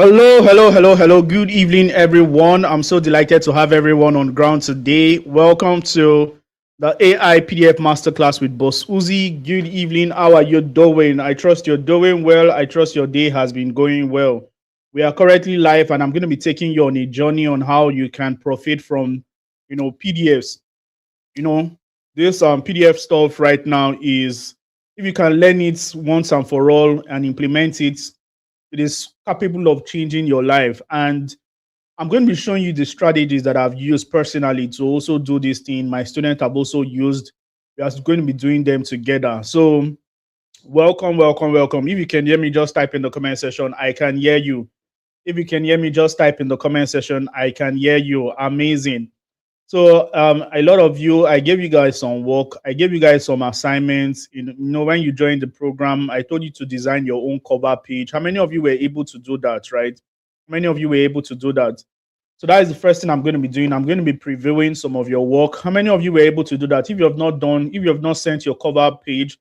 Hello, hello, hello, hello. Good evening, everyone. I'm so delighted to have everyone on ground today. Welcome to the AI PDF Masterclass with Bossuhzi. Good evening. How are you doing? I trust you're doing well. I trust your day has been going well. We are currently live, and I'm going to be taking you on a journey on how you can profit from, PDFs. You know, this PDF stuff right now is if you can learn it once and for all and implement it, it is capable of changing your life. And I'm going to be showing you the strategies that I've used personally to also do this thing. My students have also used. We are going to be doing them together. So, welcome, welcome, welcome. If you can hear me, just type in the comment section. I can hear you. If you can hear me, just type in the comment section. I can hear you. Amazing. So a lot of you, I gave you guys some work. I gave you guys some assignments. When you joined the program, I told you to design your own cover page. How many of you were able to do that, right? How many of you were able to do that? So that is the first thing I'm going to be doing. I'm going to be previewing some of your work. How many of you were able to do that? If you have not sent your cover page,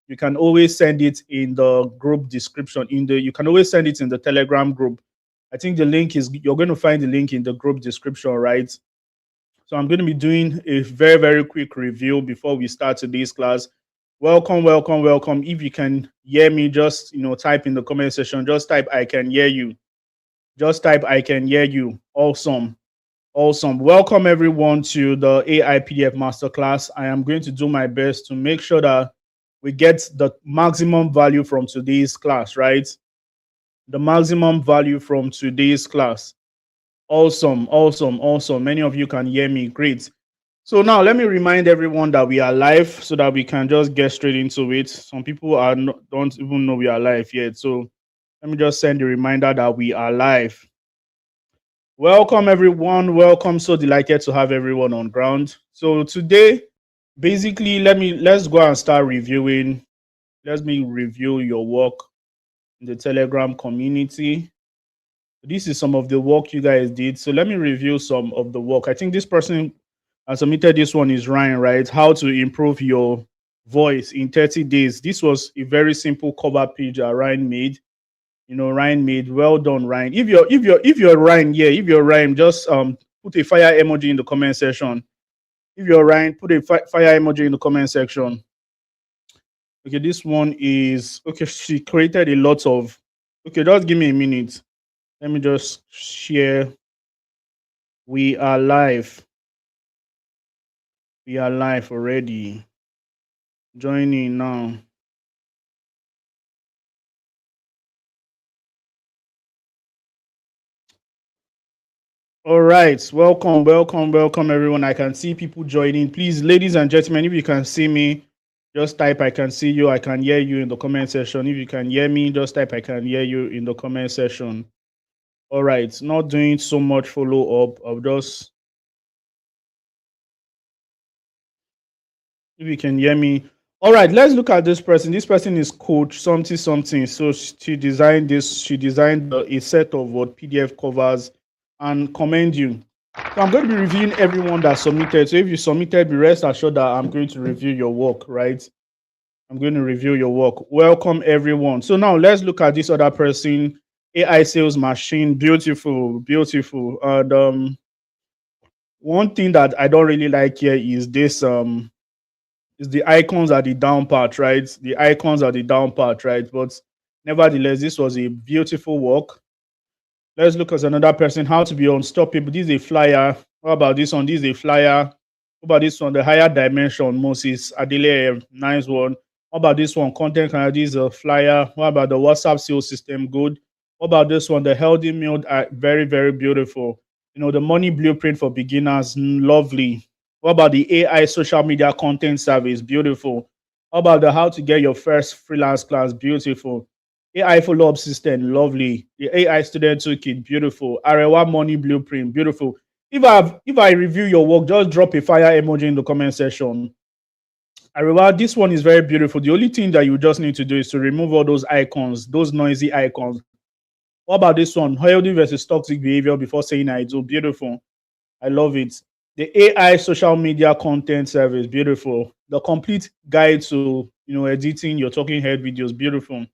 you can always send it in the group description. You can always send it in the Telegram group. I think you're going to find the link in the group description, right? So I'm going to be doing a very, very quick review before we start today's class. Welcome, welcome, welcome. If you can hear me, just type in the comment section. Just type I can hear you. Just type I can hear you. Awesome. Awesome. Welcome everyone to the AI PDF Masterclass. I am going to do my best to make sure that we get the maximum value from today's class, right? The maximum value from today's class. Awesome, awesome, awesome. Many of you can hear me. Great. So now let me remind everyone that we are live so that we can just get straight into it. Some people don't even know we are live yet. So let me just send a reminder that we are live. Welcome everyone. Welcome. So delighted to have everyone on ground. So today, basically, let's go and start reviewing. Let me review your work in the Telegram community. This is some of the work you guys did. So let me review some of the work. I think this person submitted this one is Ryan, right? How to improve your voice in 30 days. This was a very simple cover page that Ryan made. Ryan made. Well done, Ryan. If you're Ryan, yeah, if you're Ryan, just put a fire emoji in the comment section. If you're Ryan, put a fire emoji in the comment section. Okay, this one is okay. She created a lot of. Okay, just give me a minute. Let me just share. We are live. We are live already. Joining now. All right. Welcome, welcome, welcome, everyone. I can see people joining. Please, ladies and gentlemen, if you can see me, just type I can see you. I can hear you in the comment section. If you can hear me, just type I can hear you in the comment section. All right. Not doing so much follow up. I'll just, if you can hear me. All right. Let's look at this person. This person is coach something something. So she designed this. She designed a set of what PDF covers and commend you. So I'm going to be reviewing everyone that submitted. So if you submitted, be rest assured that I'm going to review your work, right? I'm going to review your work. Welcome everyone. So now let's look at this other person. AI sales machine, beautiful, beautiful. And one thing that I don't really like here is this is the icons at the down part, right? The icons at the down part, right? But nevertheless, this was a beautiful work. Let's look at another person. How to be unstoppable. This is a flyer. What about this one? This is a flyer. What about this one? The higher dimension. Moses Adele, nice one. What about this one? Content Canada. This is a flyer. What about the WhatsApp sales system? Good. What about this one? The healthy meal. Very, very beautiful. The money blueprint for beginners. Lovely. What about the AI social media content service? Beautiful. What about the how to get your first freelance class? Beautiful. AI follow-up system, lovely. The AI student toolkit, beautiful. Arewa money blueprint, beautiful. If I review your work, just drop a fire emoji in the comment section. Arewa, this one is very beautiful. The only thing that you just need to do is to remove all those icons, those noisy icons. What about this one? Healthy versus toxic behavior before saying I do. Beautiful. I love it. The AI social media content service, beautiful. The complete guide to editing your talking head videos, beautiful.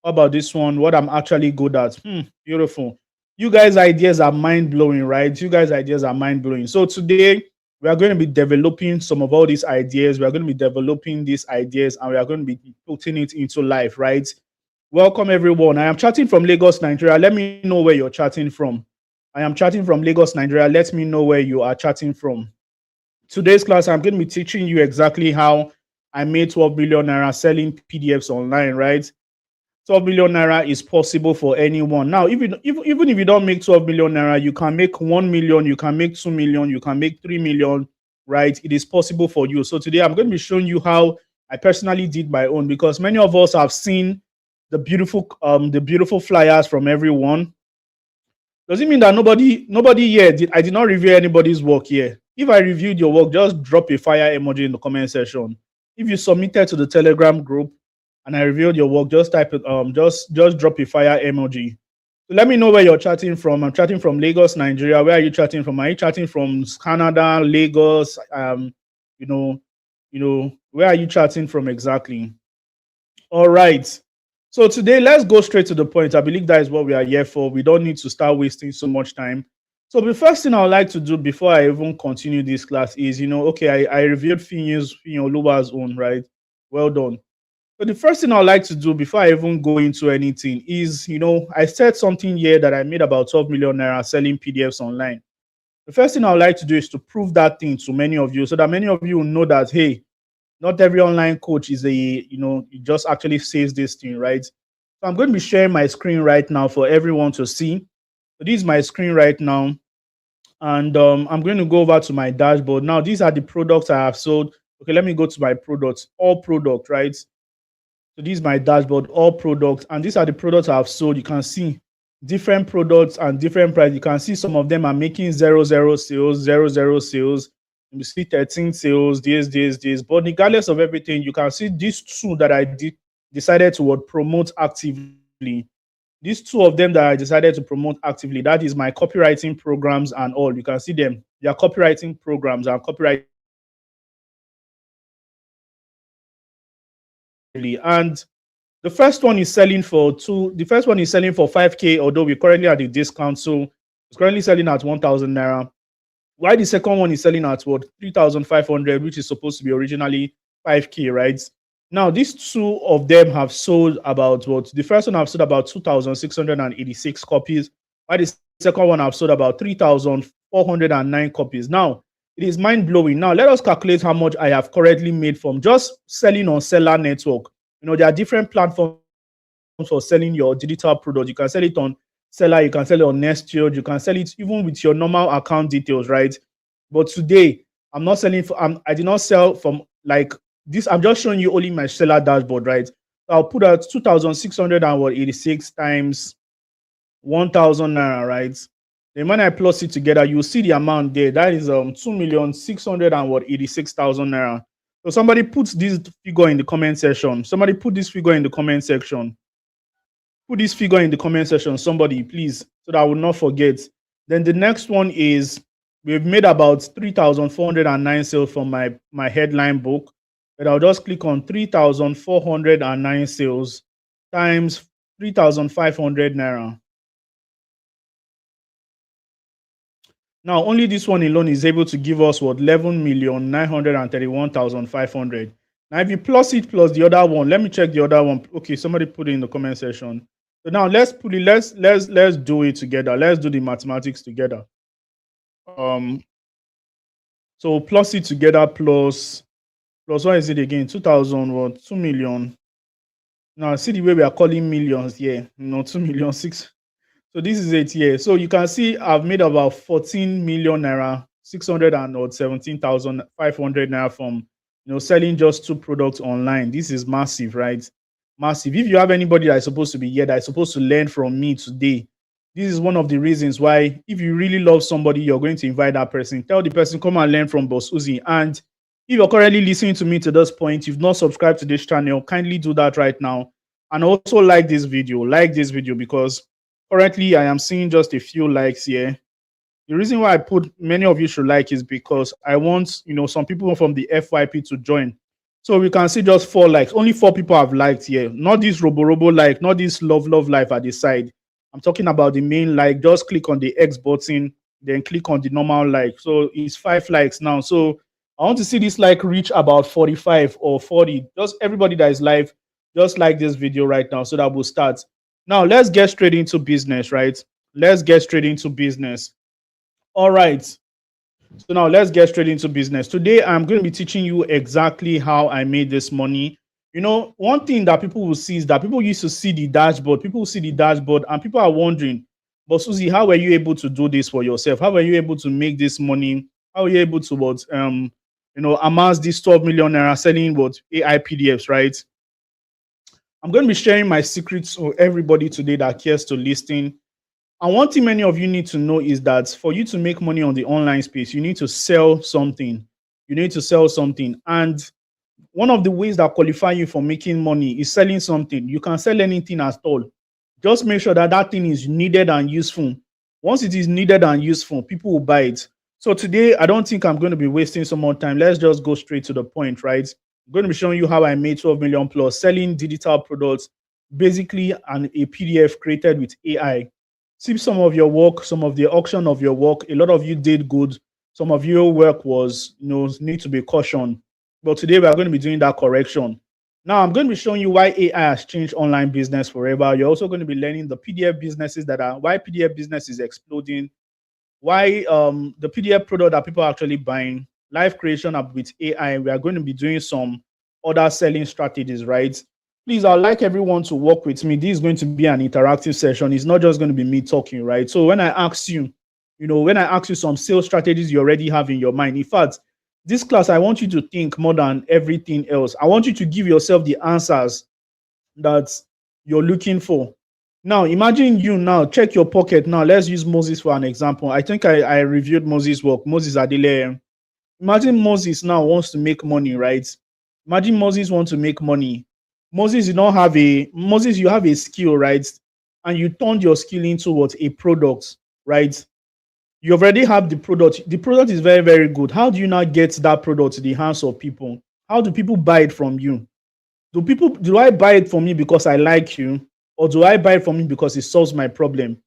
How about this one? What I'm actually good at. Beautiful. You guys' ideas are mind blowing, right? You guys' ideas are mind blowing. So today we are going to be developing some of all these ideas. We are going to be developing these ideas and we are going to be putting it into life, right? Welcome everyone. I am chatting from Lagos, Nigeria. Let me know where you're chatting from. I am chatting from Lagos, Nigeria. Let me know where you are chatting from. Today's class, I'm going to be teaching you exactly how I made 12 million naira selling PDFs online, right? 12 million naira is possible for anyone. Now, even if you don't make 12 million naira, you can make 1 million, you can make 2 million, you can make 3 million, right? It is possible for you. So today I'm going to be showing you how I personally did my own because many of us have seen the beautiful flyers from everyone. Does it mean that nobody here I did not review anybody's work here? If I reviewed your work, just drop a fire emoji in the comment section. If you submitted to the Telegram group and I reviewed your work, just type it just drop a fire emoji. So let me know where you're chatting from. I'm chatting from Lagos, Nigeria. Where are you chatting from? Are you chatting from Canada, Lagos? You know, where are you chatting from exactly? All right. So today, let's go straight to the point. I believe that is what we are here for. We don't need to start wasting so much time. So the first thing I would like to do before I even continue this class is, okay, I reviewed Luba's own, right? Well done. So the first thing I would like to do before I even go into anything is, I said something here that I made about 12 million naira selling PDFs online. The first thing I would like to do is to prove that thing to many of you so that many of you will know that, hey, not every online coach is it just actually says this thing, right? So I'm going to be sharing my screen right now for everyone to see. So this is my screen right now. And I'm going to go over to my dashboard. Now, these are the products I have sold. Okay, let me go to my products, all product, right? So this is my dashboard, all products. And these are the products I have sold. You can see different products and different price. You can see some of them are making 00 sales, 00 sales. You see 13 sales, this. But regardless of everything, you can see these two that I decided to promote actively. These two of them that I decided to promote actively, that is my copywriting programs and all. You can see them. They are copywriting programs and copywriting. And the first one is selling for 5K, although we're currently at the discount. So it's currently selling at 1,000 naira. Why the second one is selling at what 3,500, which is supposed to be originally 5K, right? Now, these two of them have sold about what the first one have sold about 2,686 copies, while the second one have sold about 3,409 copies. Now, it is mind blowing. Now, let us calculate how much I have currently made from just selling on Seller Network. There are different platforms for selling your digital product. You can sell it on Seller, you can sell it on Nestio, you can sell it even with your normal account details, right? But today, I'm not selling for I did not sell from like this. I'm just showing you only my Seller dashboard, right? So I'll put out 2,686 times 1,000 naira, right? Then when I plus it together, you'll see the amount there. That is 2,686,000 naira. So somebody puts this figure in the comment section. Somebody put this figure in the comment section. Put this figure in the comment section, somebody, please, so that I will not forget. Then the next one is we've made about 3,409 sales from my headline book. But I'll just click on 3,409 sales times 3,500 naira. Now, only this one alone is able to give us what 11,931,500. Now, if you plus it plus the other one, let me check the other one. Okay, somebody put it in the comment section. So now let's put it. Let's do it together. Let's do the mathematics together. So plus it together plus what is it again? 2,000 what 2 million. Now see the way we are calling millions here. 2 million six. So this is it here. So you can see I've made about 14 million naira, 617,500 naira from selling just two products online. This is massive, right? Massive. If you have anybody that is supposed to be here, that is supposed to learn from me today, this is one of the reasons why if you really love somebody, you're going to invite that person. Tell the person, come and learn from Bossuhzi. And if you're currently listening to me to this point, you've not subscribed to this channel, kindly do that right now. And also like this video because currently I am seeing just a few likes here. The reason why I put many of you should like is because I want some people from the FYP to join. So we can see just 4 likes. Only 4 people have liked here. Not this robo like, not this love life at the side. I'm talking about the main like. Just click on the X button, then click on the normal like. So it's 5 likes now. So I want to see this like reach about 45 or 40. Just everybody that is live, just like this video right now so that we'll start. Now let's get straight into business, right? Let's get straight into business. All right. So now let's get straight into business. Today I'm going to be teaching you exactly how I made this money. One thing that people will see is that people used to see the dashboard. People see the dashboard and people are wondering, but Susie, how were you able to do this for yourself? How were you able to make this money? How were you able to amass this 12 million naira selling what AI PDFs, right? I'm going to be sharing my secrets to everybody today that cares to listen. And one thing many of you need to know is that for you to make money on the online space, you need to sell something. You need to sell something. And one of the ways that qualify you for making money is selling something. You can sell anything at all. Just make sure that that thing is needed and useful. Once it is needed and useful, people will buy it. So today, I don't think I'm going to be wasting some more time. Let's just go straight to the point, right? I'm going to be showing you how I made 12 million plus selling digital products, basically a PDF created with AI. See some of your work, some of the auction of your work. A lot of you did good. Some of your work was, need to be cautioned. But today we are going to be doing that correction. Now I'm going to be showing you why AI has changed online business forever. You're also going to be learning the PDF businesses why PDF business is exploding, why the PDF product that people are actually buying, live creation with AI. We are going to be doing some other selling strategies, right? Please, I'd like everyone to work with me. This is going to be an interactive session. It's not just going to be me talking, right? So when I ask you, some sales strategies you already have in your mind, in fact, this class, I want you to think more than everything else. I want you to give yourself the answers that you're looking for. Now, imagine you now check your pocket. Now, let's use Moses for an example. I think I reviewed Moses' work, Moses Adele. Imagine Moses now wants to make money, right? Imagine Moses wants to make money. Moses, you have a skill, right? And you turned your skill into what? A product, right? You already have the product. The product is very, very good. How do you now get that product to the hands of people? How do people buy it from you? Do I buy it from you because I like you? Or do I buy it from you because it solves my problem?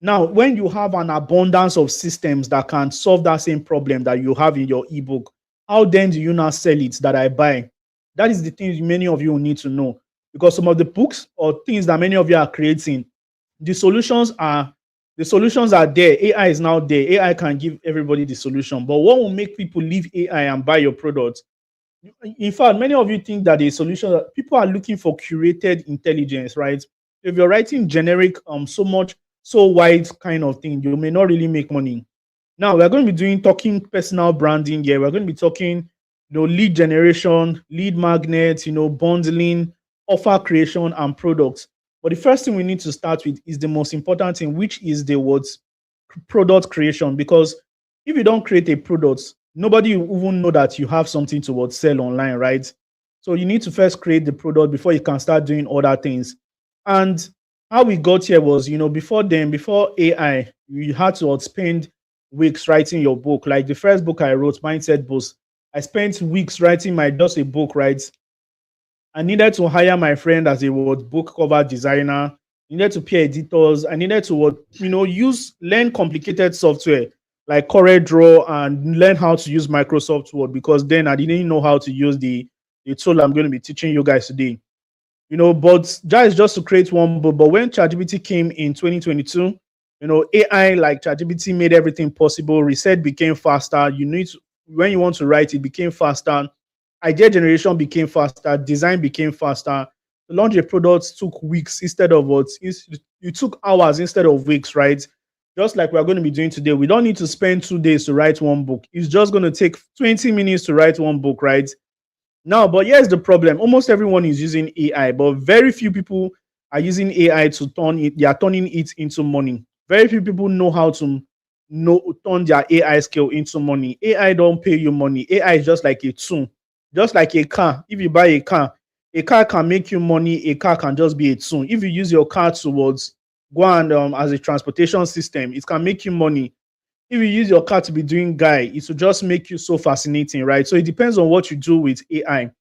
Now, when you have an abundance of systems that can solve that same problem that you have in your ebook, how then do you now sell it that I buy? That is the thing many of you need to know. Because some of the books or things that many of you are creating, the solutions are there. AI is now there. AI can give everybody the solution. But what will make people leave AI and buy your product? In fact, many of you think that the solution people are looking for curated intelligence, right? If you're writing generic, so wide kind of thing, you may not really make money. Now we're going to be talking personal branding here. We're going to be talking, lead generation, lead magnets, bundling, offer creation, and products. But the first thing we need to start with is the most important thing, which is the words product creation. Because if you don't create a product, nobody will even know that you have something to sell online, right? So you need to first create the product before you can start doing other things. And how we got here was, before AI, you had to spend weeks writing your book. Like the first book I wrote, Mindset Boost, I spent weeks writing just a book, right? I needed to hire my friend as a book cover designer. I needed to pay editors. I needed to learn complicated software like CorelDRAW and learn how to use Microsoft Word, because then I didn't know how to use the tool I'm going to be teaching you guys today. But that is just to create one book. But when ChatGPT came in 2022, AI like ChatGPT made everything possible. Research became faster. When you want to write, it became faster. Idea generation became faster. Design became faster. To launch a product took weeks instead of it took hours instead of weeks, right? Just like we're going to be doing today. We don't need to spend 2 days to write one book. It's just going to take 20 minutes to write one book, right? Now, but here's the problem. Almost everyone is using AI, but very few people are using AI to turn it. They are turning it into money. Very few people know how to turn their AI skill into money. AI don't pay you money. AI is just like a tool, just like a car. If you buy a car can make you money. A car can just be a tool. If you use your car towards go and as a transportation system, it can make you money. If you use your car to be doing guy, it will just make you so fascinating, right? So it depends on what you do with AI.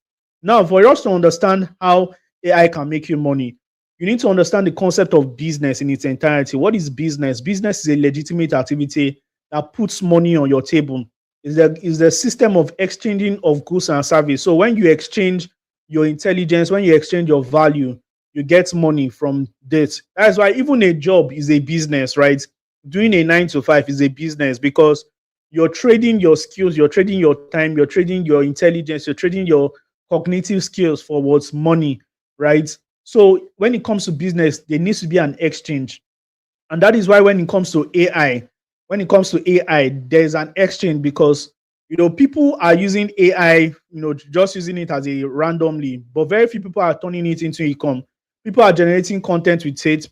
Now, for us to understand how AI can make you money, You need to understand the concept of business in its entirety. What is business? Business is a legitimate activity that puts money on your table. Is the system of exchanging of goods and service. So when you exchange your intelligence, when you exchange your value, you get money from this. That's why even a job is a business, right? Doing a 9 to 5 is a business because you're trading your skills, you're trading your time, you're trading your intelligence, you're trading your cognitive skills for what's money, right? So when it comes to business, there needs to be an exchange. And that is why when it comes to AI, there's an exchange because people are using AI, just using it as a randomly, but very few people are turning it into income. People are generating content with it.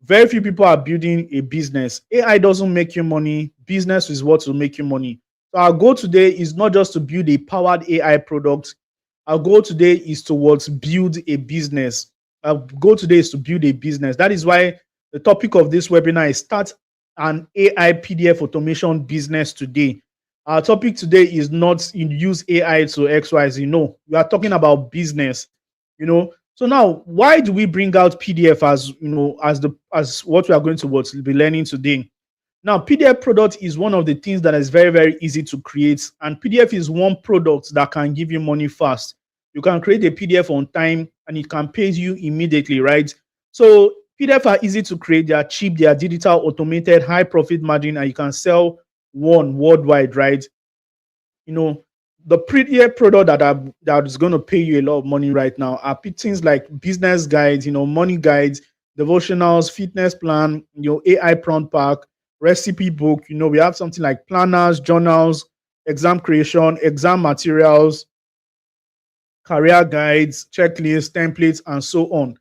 Very few people are building a business. AI doesn't make you money. Business is what will make you money. So our goal today is not just to build a powered AI product. Our goal today is towards build a business. Our goal today is to build a business. That is why the topic of this webinar is start an AI PDF automation business today. Our topic today is not use AI to XYZ. No, we are talking about business. So now, why do we bring out PDF as as what we are going to be learning today? Now, PDF product is one of the things that is very, very easy to create. And PDF is one product that can give you money fast. You can create a PDF on time and it can pay you immediately, right? So PDF are easy to create. They are cheap. They are digital, automated, high profit margin, and you can sell one worldwide, right? you know, the prettier product that is going to pay you a lot of money right now are things like business guides, money guides, devotionals, fitness plan, AI prompt pack, recipe book. We have something like planners, journals, exam creation, exam materials, career guides, checklists, templates, and so on.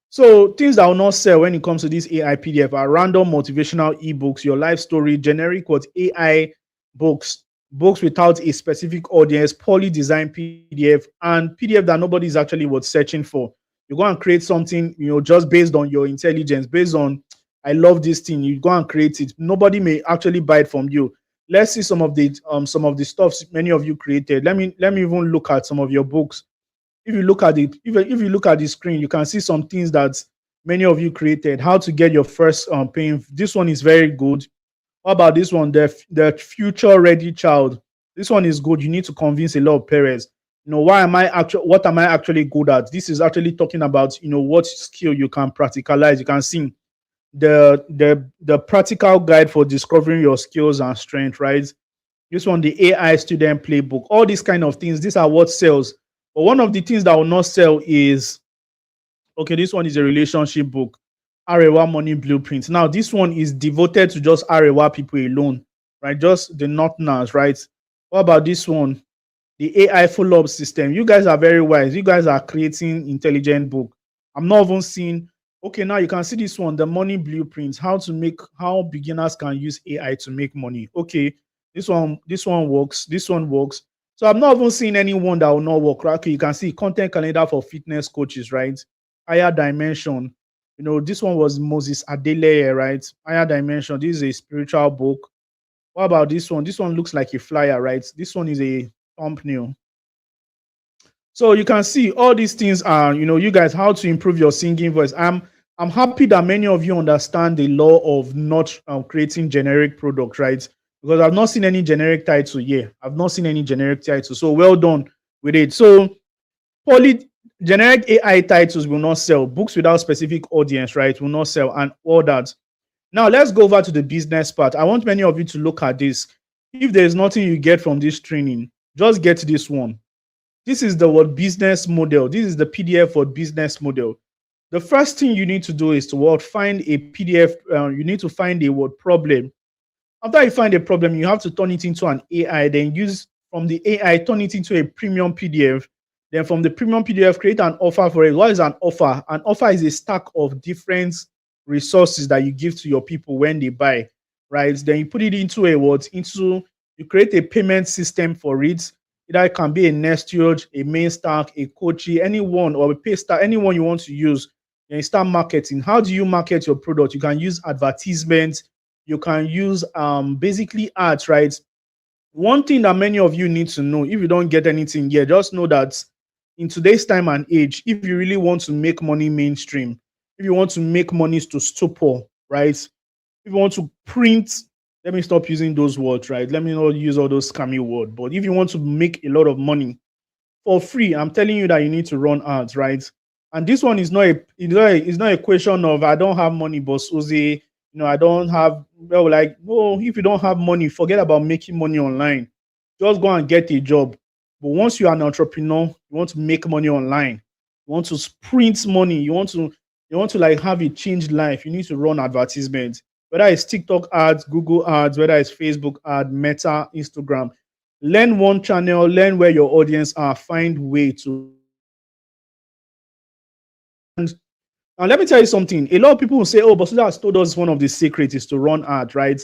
So things that will not sell when it comes to this AI PDF are random motivational ebooks, your life story, generic AI books, books without a specific audience, poorly designed PDF, and PDF that nobody is actually searching for. You go and create something, just based on your intelligence, based on I love this thing. You go and create it. Nobody may actually buy it from you. Let's see some of the stuffs many of you created. Let me even look at some of your books. If you look at it, if you look at the screen, you can see some things that many of you created. How to get your first paying. This one is very good. How about this one? The future ready child. This one is good. You need to convince a lot of parents. What am I actually good at? This is actually talking about what skill you can practicalize. You can see the practical guide for discovering your skills and strength, right? This one, the AI student playbook, all these kind of things. These are what sells. But one of the things that will not sell is okay. This one is a relationship book, Arewa Money Blueprint. Now, this one is devoted to just Arewa people alone, right? Just the Northerners, right? What about this one? The AI follow-up system. You guys are very wise. You guys are creating intelligent book. I'm not even seeing. Okay, now you can see this one, the money blueprints. How beginners can use AI to make money. Okay, this one works. This one works. So I'm not even seeing anyone that will not work. Right? Okay, you can see content calendar for fitness coaches, right? Higher dimension. This one was Moses Adeleye, right? Higher dimension. This is a spiritual book. What about this one? This one looks like a flyer, right? This one is a thumbnail. So you can see all these things are, you guys, how to improve your singing voice. I'm happy that many of you understand the law of not creating generic products, right? Because I've not seen any generic title here. I've not seen any generic title. So well done with it. So poly generic AI titles will not sell. Books without specific audience, right, will not sell, and all that. Now let's go over to the business part. I want many of you to look at this. If there's nothing you get from this training, just get this one. This is the word business model. This is the PDF for business model. The first thing you need to do is to find a PDF. You need to find a word problem. After you find a problem, you have to turn it into an AI. Then use from the AI, turn it into a premium PDF. Then from the premium PDF, create an offer for it. What is an offer? An offer is a stack of different resources that you give to your people when they buy, right? Then you put it into you create a payment system for it. It can be a Nestioge, a main stack, a Kochi, anyone, or a Paystar, anyone you want to use. Then you start marketing. How do you market your product? You can use advertisements. You can use basically ads, right? One thing that many of you need to know, if you don't get anything yet, just know that in today's time and age, if you really want to make money mainstream, if you want to make monies to stupor, right? If you want to print, let me stop using those words, right? Let me not use all those scammy words. But if you want to make a lot of money for free, I'm telling you that you need to run ads, right? And this one is not a question of I don't have money, boss Uzi. I don't have well, like no. If you don't have money, forget about making money online. Just go and get a job. But once you are an entrepreneur, you want to make money online. You want to sprint money. You want to like have a changed life. You need to run advertisements. Whether it's TikTok ads, Google ads, whether it's Facebook ad, Meta, Instagram. Learn one channel, learn where your audience are, find way to. And now let me tell you something. A lot of people will say, "Oh, but Suda has told us one of the secrets is to run ads, right?"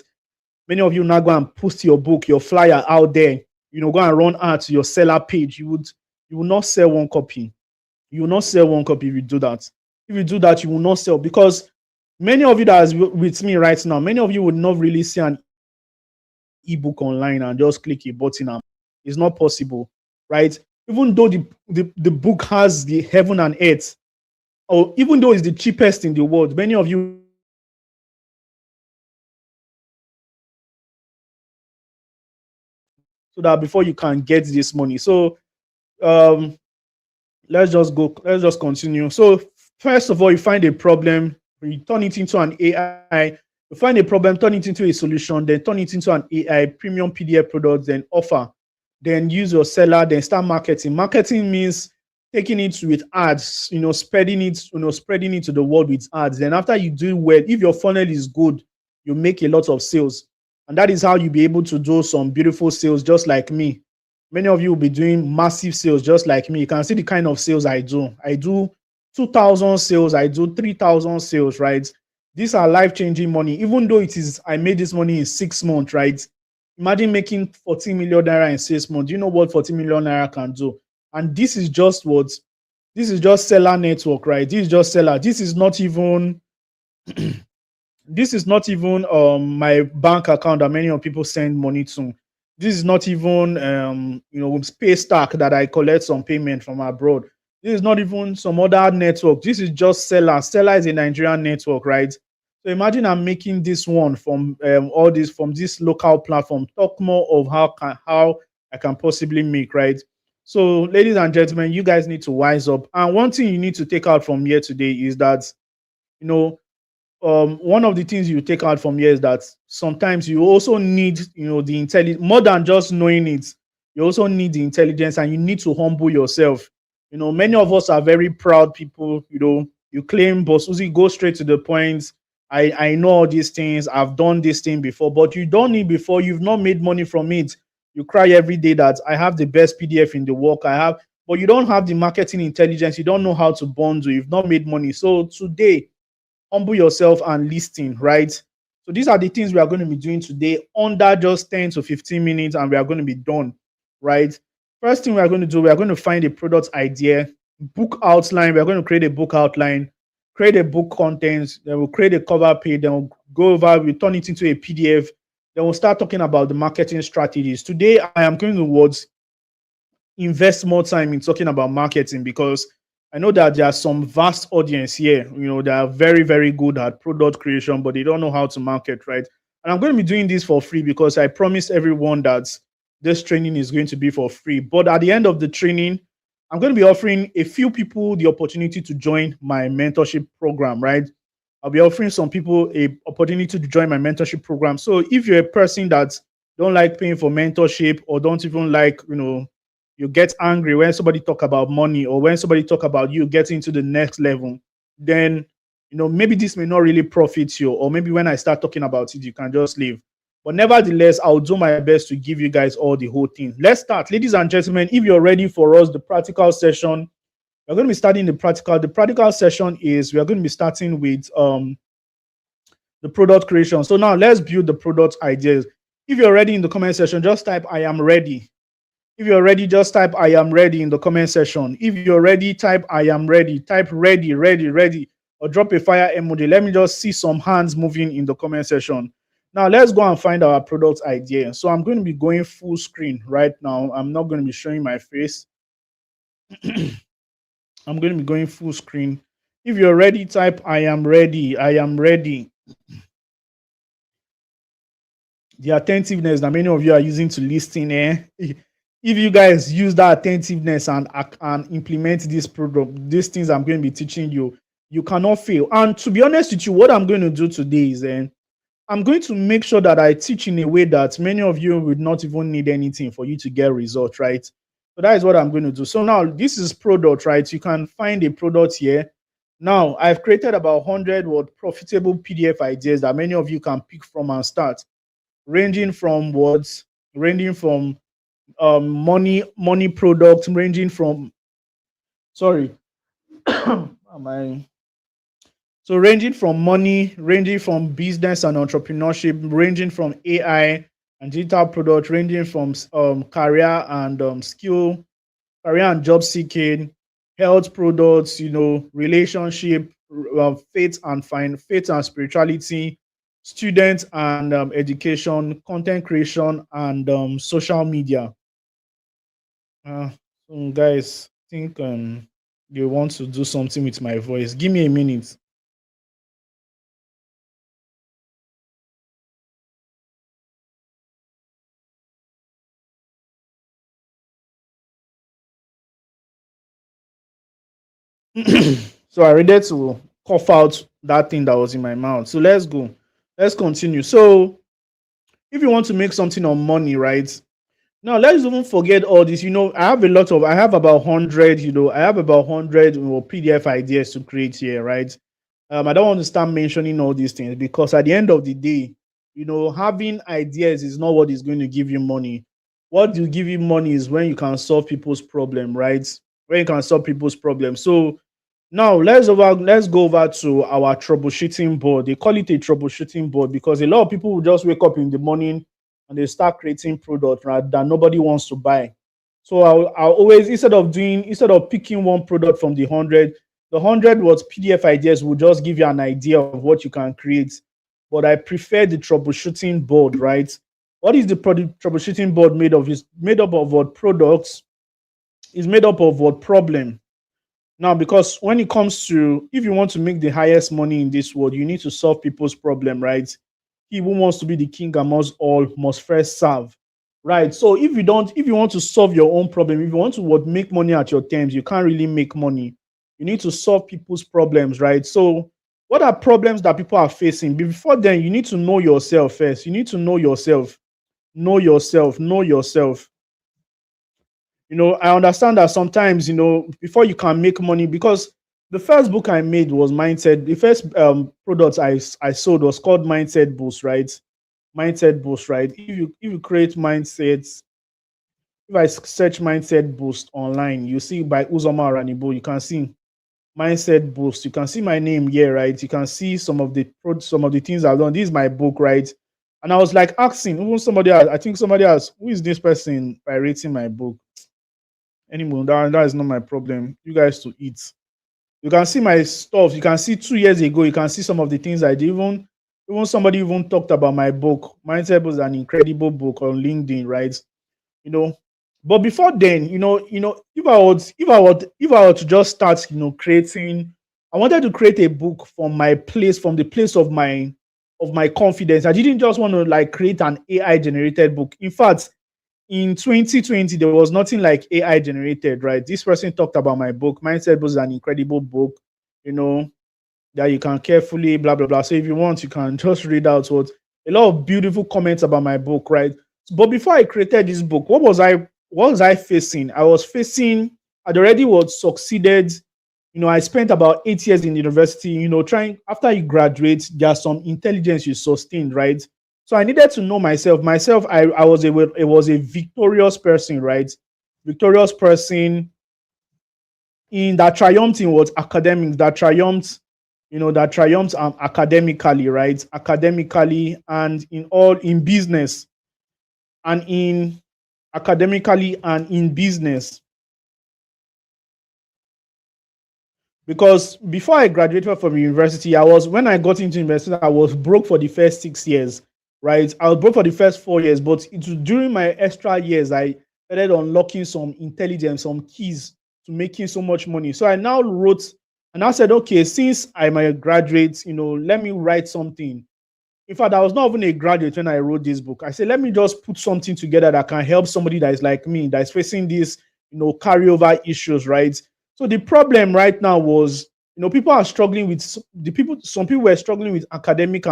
Many of you now go and post your book, your flyer out there. Go and run ads to your seller page. You will not sell one copy. You will not sell one copy if you do that. If you do that, you will not sell because many of you that is with me right now, many of you would not really see an ebook online and just click a button and it's not possible, right? Even though the book has the heaven and earth, or even though it's the cheapest in the world, many of you so that before you can get this money. So um let's just continue. So first of all, you find a problem, you turn it into an AI. You find a problem, turn it into a solution, then turn it into an AI premium PDF product, then offer, then use your seller, then start marketing. Marketing means taking it with ads, spreading it to the world with ads. Then after you do well, if your funnel is good, you make a lot of sales. And that is how you'll be able to do some beautiful sales just like me. Many of you will be doing massive sales just like me. You can see the kind of sales I do. I do 2,000 sales, I do 3,000 sales, right? These are life-changing money. Even though I made this money in 6 months, right? Imagine making 14 million naira in 6 months. Do you know what 14 million naira can do? And this is just seller network, right? This is just seller. This is not even my bank account that many of people send money to. This is not even space stack that I collect some payment from abroad. This is not even some other network. This is just seller. Seller is a Nigerian network, right? So imagine I'm making this one from all this from this local platform. Talk more of how I can possibly make, right? So, ladies and gentlemen, you guys need to wise up. And one thing you need to take out from here today is that you know one of the things you take out from here is that sometimes you also need the intelligence more than just knowing it. You also need the intelligence and you need to humble yourself. Many of us are very proud people. You claim, boss Uzi, go straight to the point. I know all these things, I've done this thing before, but you don't need before, you've not made money from it. You cry every day that I have the best PDF in the work I have, but you don't have the marketing intelligence, you don't know how to bundle, you've not made money. So today, humble yourself and listen, right? So these are the things we are going to be doing today under just 10 to 15 minutes, and we are going to be done, right? First thing we are going to do, we are going to find a product idea, book outline. We are going to create a book outline, create a book content, then we'll create a cover page, then we'll go over, we turn it into a PDF, then we'll start talking about the marketing strategies. Today, I am going towards invest more time in talking about marketing because I know that there are some vast audience here, that are very, very good at product creation, but they don't know how to market, right? And I'm going to be doing this for free because I promised everyone that this training is going to be for free. But at the end of the training, I'm going to be offering a few people the opportunity to join my mentorship program, right? I'll be offering some people a opportunity to join my mentorship program. So if you're a person that don't like paying for mentorship or don't even like, you get angry when somebody talk about money or when somebody talk about you getting to the next level, then maybe this may not really profit you, or maybe when I start talking about it, you can just leave. But nevertheless, I'll do my best to give you guys all the whole thing. Let's start, ladies and gentlemen. If you're ready for us, the practical session, we're going to be starting the practical. The practical session is we are going to be starting with the product creation. So now let's build the product ideas. If you're ready in the comment section, just type I am ready. If you're ready, just type I am ready in the comment section. If you're ready, type I am ready. Type ready, ready, ready, or drop a fire emoji. Let me just see some hands moving in the comment section. Now let's go and find our product idea. So I'm going to be going full screen right now. I'm not going to be showing my face. I'm going to be going full screen. If you're ready, type I am ready. I am ready. The attentiveness that many of you are using to listen, if you guys use that attentiveness and implement this program, these things I'm going to be teaching you, you cannot fail. And to be honest with you, what I'm going to do today is I'm going to make sure that I teach in a way that many of you would not even need anything for you to get results, right? So that is what I'm going to do. So now this is product, right? You can find a product here. Now I've created about 100 word profitable PDF ideas that many of you can pick from and start, ranging from words, ranging from money products, ranging from sorry, am I so ranging from money, ranging from business and entrepreneurship, ranging from AI and digital product, ranging from career and career and job seeking, health products, relationship, faith and spirituality, students and education, content creation, and social media. Uh, guys, I think you want to do something with my voice. Give me a minute. So I needed to cough out that thing that was in my mouth. So let's go. Let's continue. So if you want to make something on money, right? Now let's even forget all this. I have about 100, I have about 100 PDF ideas to create here, right? I don't want to start mentioning all these things because at the end of the day, having ideas is not what is going to give you money. What will give you money is when you can solve people's problem, right? When you can solve people's problems. So now let's go over to our troubleshooting board. They call it a troubleshooting board because a lot of people will just wake up in the morning and they start creating product, right, that nobody wants to buy. So I'll always, instead of picking one product from the 100 was PDF ideas will just give you an idea of what you can create. But I prefer the troubleshooting board, right? What is the troubleshooting board made of? Is made up of what products? Is made up of what problem? Now, because when it comes to if you want to make the highest money in this world, you need to solve people's problem, right? He who wants to be the king amongst all must first serve, right? So if you want to solve your own problem, if you want to make money at your terms, you can't really make money. You need to solve people's problems, right? So what are problems that people are facing? Before then, you need to know yourself first. You need to know yourself, know yourself, know yourself. I understand that sometimes, before you can make money, because the first book I made was mindset. The first product I sold was called Mindset Boost, right? Mindset Boost, right? If you create mindsets, if I search Mindset Boost online, you see by Uzoma Ranibo, you can see Mindset Boost. You can see my name here, right? You can see some of the things I've done. This is my book, right? And I was like asking, even somebody else, I think somebody else, who is this person by rating my book? Anymore, that is not my problem. You guys to eat. You can see my stuff. You can see 2 years ago. You can see some of the things I did. Even somebody even talked about my book. Mindset was an incredible book on LinkedIn, right? You know, but before then, if I were to just start, creating, I wanted to create a book from the place of my confidence. I didn't just want to like create an AI generated book. In fact, in 2020, there was nothing like AI generated, right? This person talked about my book. Mindset was an incredible book, you know, that you can carefully blah blah blah. So if you want, you can just read out what a lot of beautiful comments about my book, right? But before I created this book, what was I facing? I'd already was succeeded. I spent about 8 years in university, trying after you graduate, there's some intelligence you sustained, right? So I needed to know myself. I was a victorious person, right? Victorious person in that triumphed in what academics, that triumphs academically, right? Academically and in business and in academically and in business. Because before I graduated from university, when I got into university, I was broke for the first 6 years, right? I was broke for the first 4 years, but during my extra years, I started unlocking some intelligence, some keys to making so much money. So I now wrote And I said, okay, since I'm a graduate, let me write something. In fact, I was not even a graduate when I wrote this book. I said, let me just put something together that can help somebody that is like me, that is facing these, carryover issues, right? So the problem right now was, people are struggling with some people were struggling with academic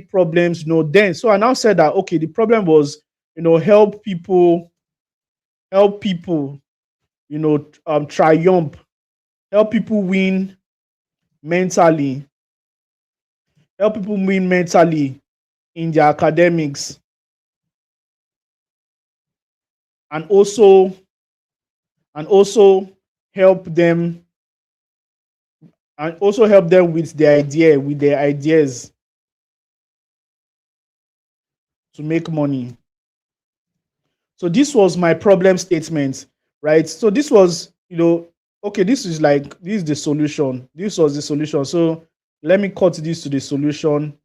problems, then. So I now said that, okay, the problem was, help people, triumph, help people win mentally, help people win mentally in their academics, and also help them with their ideas to make money. So this was my problem statement, right? So this was, okay, this is the solution. This was the solution. So let me cut this to the solution.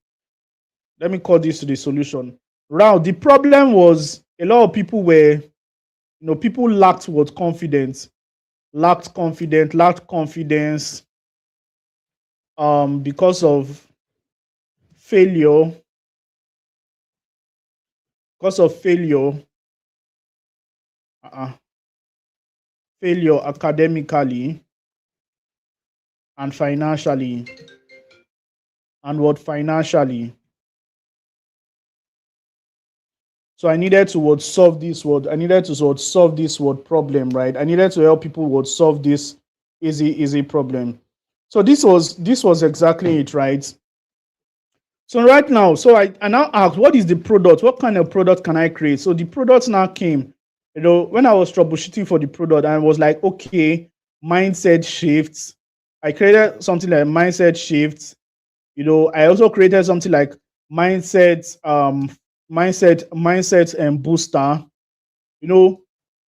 Let me cut this to the solution. Now, the problem was a lot of people were, people lacked what confidence, lacked confidence, because of failure, because of failure, uh, failure academically and financially, and what financially. So I needed to what solve this word. I needed to sort solve this word problem, right? I needed to help people what solve this easy problem. So this was exactly it, right? So right now, so I now asked, what is the product? What kind of product can I create? So the product now came. When I was troubleshooting for the product, I was like, okay, mindset shifts. I created something like mindset shifts. I also created something like mindset, mindset and booster. You know,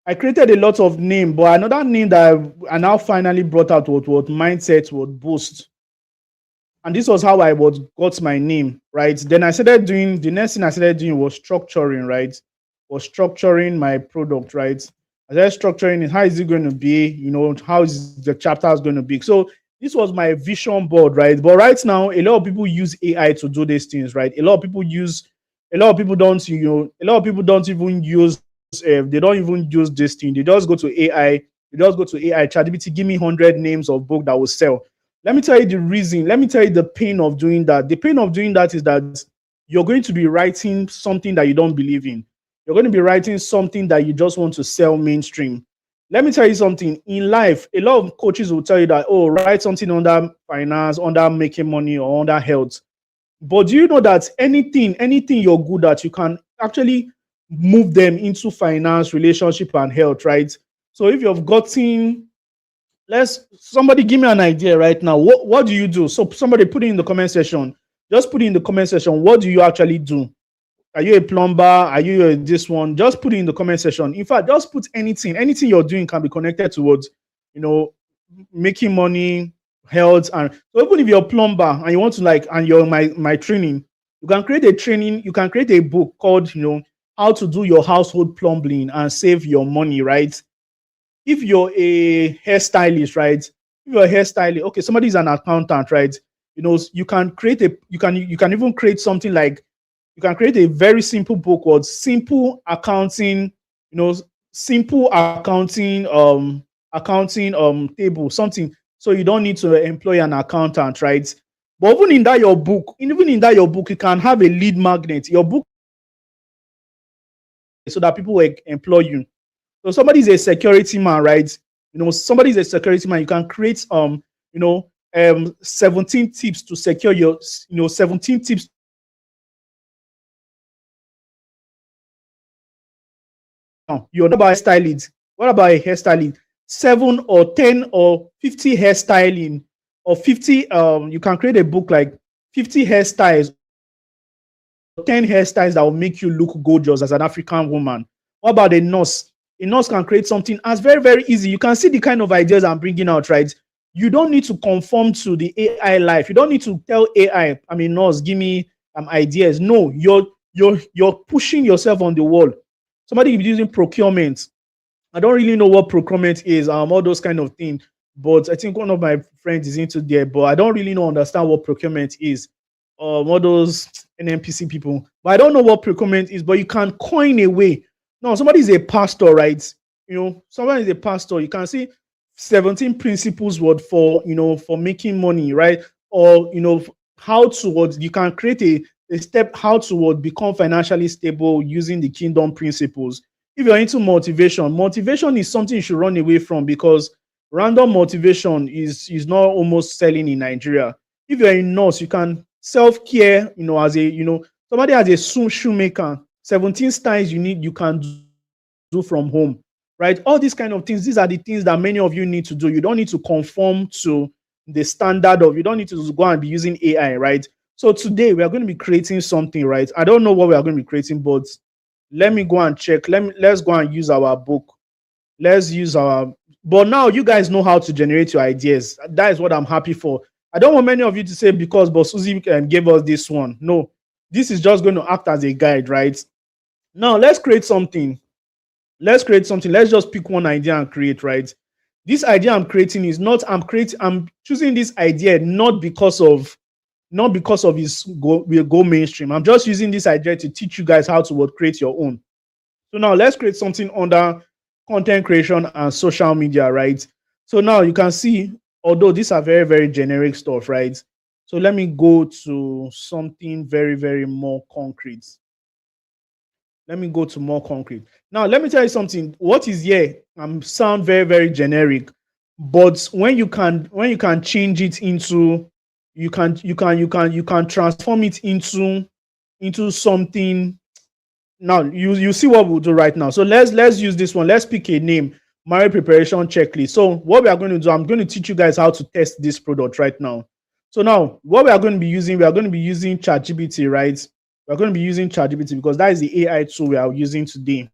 I created a lot of name, but another name that I now finally brought out what mindset would boost. And this was how I was got my name, right? Then I started doing the next thing I started doing was structuring, right? Was structuring my product, right? I started structuring it. How is it going to be? How is the chapters going to be? So this was my vision board, right? But right now, a lot of people use AI to do these things, right? A lot of people don't, a lot of people don't even use, they don't even use this thing. They just go to AI. They just go to AI. ChatGPT, give me 100 names of book that will sell. Let me tell you the reason. Let me tell you the pain of doing that. The pain of doing that is that you're going to be writing something that you don't believe in. You're going to be writing something that you just want to sell mainstream. Let me tell you something. In life, a lot of coaches will tell you that, oh, write something under finance, under making money, or under health. But do you know that anything you're good at, you can actually move them into finance, relationship, and health, right? So if you've gotten, let's somebody give me an idea right now. What do you do? So somebody put it in the comment section. Just put it in the comment section. What do you actually do? Are you a plumber? Are you this one? Just put it in the comment section. In fact, just put anything. Anything you're doing can be connected towards, you know, making money, health, and so even if you're a plumber and you want to and you're my training, you can create a training. You can create a book called, how to do your household plumbing and save your money, right? If you're a hairstylist, right? If you're a hairstylist, okay, somebody is an accountant, right? You can even create something like you can create a very simple book called Simple Accounting, you know, simple accounting table, something so you don't need to employ an accountant, right? But even in that your book, you can have a lead magnet. Your book so that people will employ you. So somebody is a security man, right? Somebody is a security man. You can create 17 tips to secure your 17 tips. Now you're not about hairstyling. What about a hairstyling? 7 or 10 or 50 hairstyling or 50 you can create a book like 50 hairstyles, 10 hairstyles that will make you look gorgeous as an African woman. What about a nurse? A nurse can create something as very, very easy. You can see the kind of ideas I'm bringing out, right? You don't need to conform to the AI life. You don't need to tell AI, I mean, nurse, give me ideas. No, you're pushing yourself on the wall. Somebody is using procurement. I don't really know what procurement is, all those kind of things. but I think one of my friends is into there, but I don't really know understand what procurement is. What those NNPC people, but I don't know what procurement is. But you can coin away. No, somebody is a pastor, right? Somebody is a pastor. You can see 17 principles word for for making money, right? Or how to what you can create a step how to what become financially stable using the kingdom principles. If you're into motivation is something you should run away from, because random motivation is not almost selling in Nigeria. If you're a nurse, you can self-care, as a somebody has a shoemaker, 17 styles you can do from home, right? All these kind of things, these are the things that many of you need to do. You don't need to conform to the standard of, you don't need to go and be using AI, right? So today we are going to be creating something, right? I don't know what we are going to be creating, but let me go and check. Let's go and use our book. Let's use our, but now you guys know how to generate your ideas. That is what I'm happy for. I don't want many of you to say because Bossuhzi gave us this one. No, this is just going to act as a guide, right? Now let's create something. Let's just pick one idea and create, right? This idea I'm creating is not, I'm choosing this idea not because of his will go mainstream. I'm just using this idea to teach you guys how to what create your own. So now let's create something under content creation and social media, right? So now you can see, although these are very, very generic stuff, right? So let me go to something very, very more concrete. Let me go to more concrete. Now, let me tell you something. What is here sound very, very generic, but when you can change it into, you can transform it into something. Now you see what we'll do right now. So let's use this one. Let's pick a name, marriage preparation checklist. So what we are going to do, I'm going to teach you guys how to test this product right now. So now what we are going to be using ChatGPT, right? We're going to be using ChatGPT because that is the AI tool we are using today.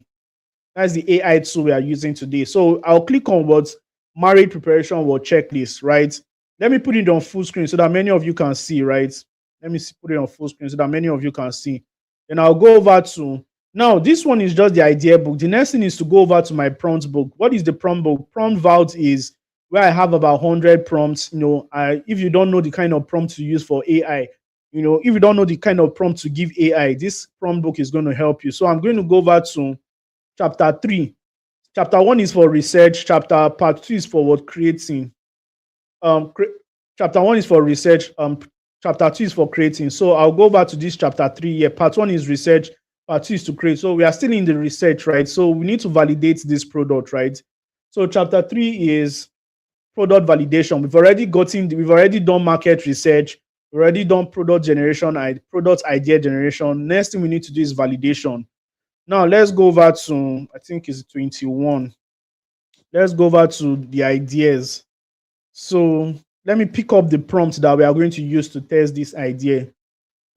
That's the AI tool we are using today. So I'll click on what marriage preparation or checklist, right? Let me put it on full screen so that many of you can see, right? Let me put it on full screen so that many of you can see. Then I'll go over to, now this one is just the idea book. The next thing is to go over to my prompt book. What is the prompt book? Prompt vault is where I have about 100 prompts. If you don't know the kind of prompt to use for AI, if you don't know the kind of prompt to give AI, this prompt book is going to help you. So I'm going to go over to chapter 3. Chapter 1 is for research. Part 2 is for what creating. Um, cre- Chapter 1 is for research. Chapter 2 is for creating. So I'll go back to this chapter 3 here. Part 1 is research. Part 2 is to create. So we are still in the research, right? So we need to validate this product, right? So chapter 3 is product validation. We've already done market research. We've already done product generation, product idea generation. Next thing we need to do is validation. Now let's go over to, I think it's 21. Let's go over to the ideas. So let me pick up the prompt that we are going to use to test this idea.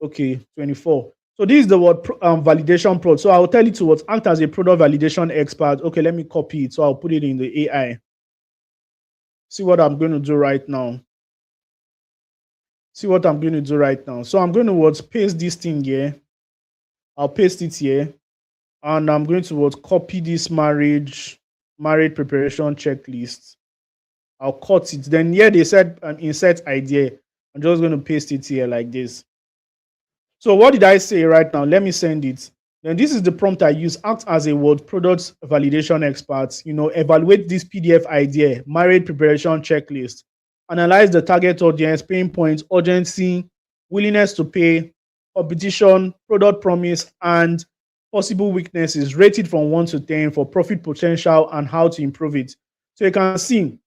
Okay, 24. So this is the word validation prompt. So I'll tell you to what act as a product validation expert. Okay, let me copy it. So I'll put it in the AI. See what I'm going to do right now. See what I'm going to do right now. So I'm going to what paste this thing here. I'll paste it here. And I'm going to what copy this marriage preparation checklist. I'll cut it. Then here they said insert idea. I'm just going to paste it here like this. So what did I say right now? Let me send it. Then this is the prompt I use. Act as a word product validation expert. Evaluate this PDF idea, marriage preparation checklist. Analyze the target audience, pain points, urgency, willingness to pay, competition, product promise, and possible weaknesses. Rated from 1 to 10 for profit potential and how to improve it. So you can see,